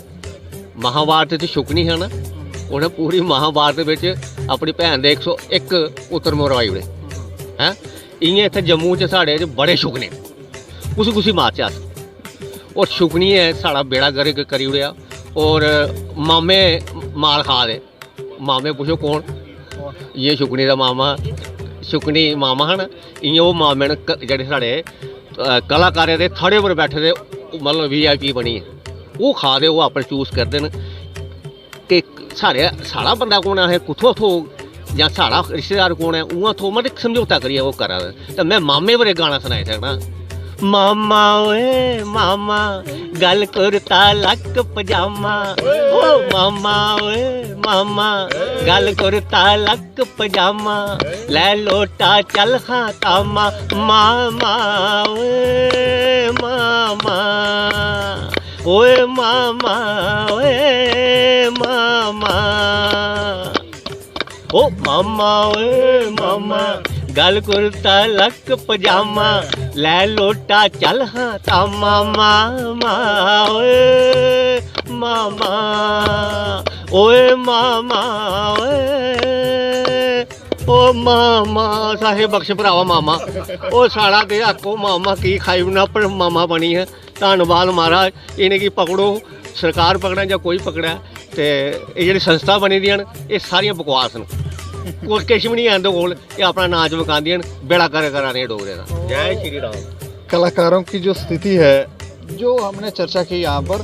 [SPEAKER 7] महाभारत च शुकनी है ना, उन्हें पूरी महाभारत बिच अपनी भैन दे 101 पुत्तर मरवाई ओड़े हैं। इ'यां इत्थै जम्मू च साढ़े च बड़े शुकने, कुसी मारचे अस, और शुकनी है साढ़ा बेड़ा गर्क करी ओड़ेआ। और मामे माल खा दे, मामे पुछो कौन, ये शुकनी दा मामा, शुकनी मामा है ना, इ'यां ओह् मामे न जेह्ड़े साढ़े कलाकारें दे थड़े पर बैठे दे, मतलब VIP बनी है, ओह् खा दे, ओह् अपने चूज करदे न कि साढ़ा बंदा कौन है, कुत्थों थोग, जां साढ़ा रिश्तेदार कौन है, उ'आं थोग, मतलब समझौता करियै ओह् करा दे। ते मैं मामे पर गाना सनाई सकना, मामा ओए मामा गल कुर्ता लक पजामा, ओ मामा ओए मामा गल कुर्ता लक पजामा, लै लोटा चल खां तामा, मामा ओए मामा, ओए मामा ओए मामा, ओ मामा ओए मामा गल कुर्ता लक पजामा, लै लोटा चल हाँ तामा, मामा ओए मामा, ओए मामा ओए ਉਹ ਮਾਮਾ ਸਾਹਿਬ ਬਖਸ਼ ਭਰਾਵਾ ਮਾਮਾ ਉਹ ਸਾੜਾ ਦੇ ਆਕੋ ਮਾਮਾ ਕੀ ਖਾਈ ਬਣਾ ਪਰ ਮਾਮਾ ਬਣੀ ਹੈ ਧੰਨਵਾਦ ਮਹਾਰਾਜ ਇਹਨੇ ਕੀ ਪਕੜੋ ਸਰਕਾਰ ਪਕੜਾ ਜਾਂ ਕੋਈ ਪਕੜਾ ਤੇ ਇਹ ਜਿਹੜੀ ਸੰਸਥਾ ਬਣੀ ਦੀਆਂ ਇਹ ਸਾਰੀਆਂ ਬਕਵਾਸ ਨੇ ਕੋਈ ਕਿਸ਼ ਵੀ ਨਹੀਂ ਆਂਦੇ ਕੋਲ ਇਹ ਆਪਣਾ ਨਾਚ ਵਿਖਾਉਂਦੀਆਂ ਬੇੜਾ ਕਰ ਕਰਾਣੇ ਡੋਗਰੇ ਦਾ ਜੈ ਸ਼੍ਰੀ ਰਾਮ।
[SPEAKER 3] कलाकारों की जो स्थिति है जो हमने चर्चा की यहाँ पर,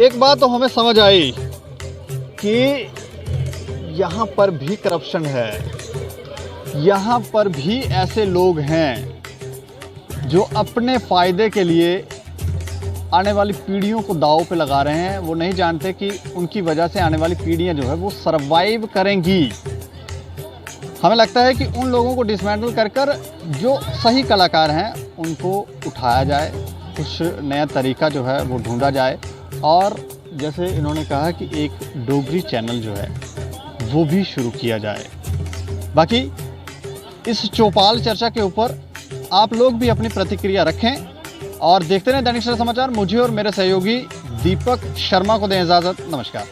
[SPEAKER 3] एक बात तो हमें समझ आई कि यहाँ पर भी करप्शन है, यहाँ पर भी ऐसे लोग हैं जो अपने फ़ायदे के लिए आने वाली पीढ़ियों को दांव पे लगा रहे हैं। वो नहीं जानते कि उनकी वजह से आने वाली पीढ़ियाँ जो है वो सरवाइव करेंगी। हमें लगता है कि उन लोगों को डिसमेंटल कर कर जो सही कलाकार हैं उनको उठाया जाए, कुछ नया तरीका जो है वो ढूंढा जाए और जैसे इन्होंने कहा कि एक डोगरी चैनल जो है वो भी शुरू किया जाए। बाकी इस चौपाल चर्चा के ऊपर आप लोग भी अपनी प्रतिक्रिया रखें और देखते रहें दैनिक सवेरा समाचार। मुझे और मेरे सहयोगी दीपक शर्मा को दें इजाज़त। नमस्कार।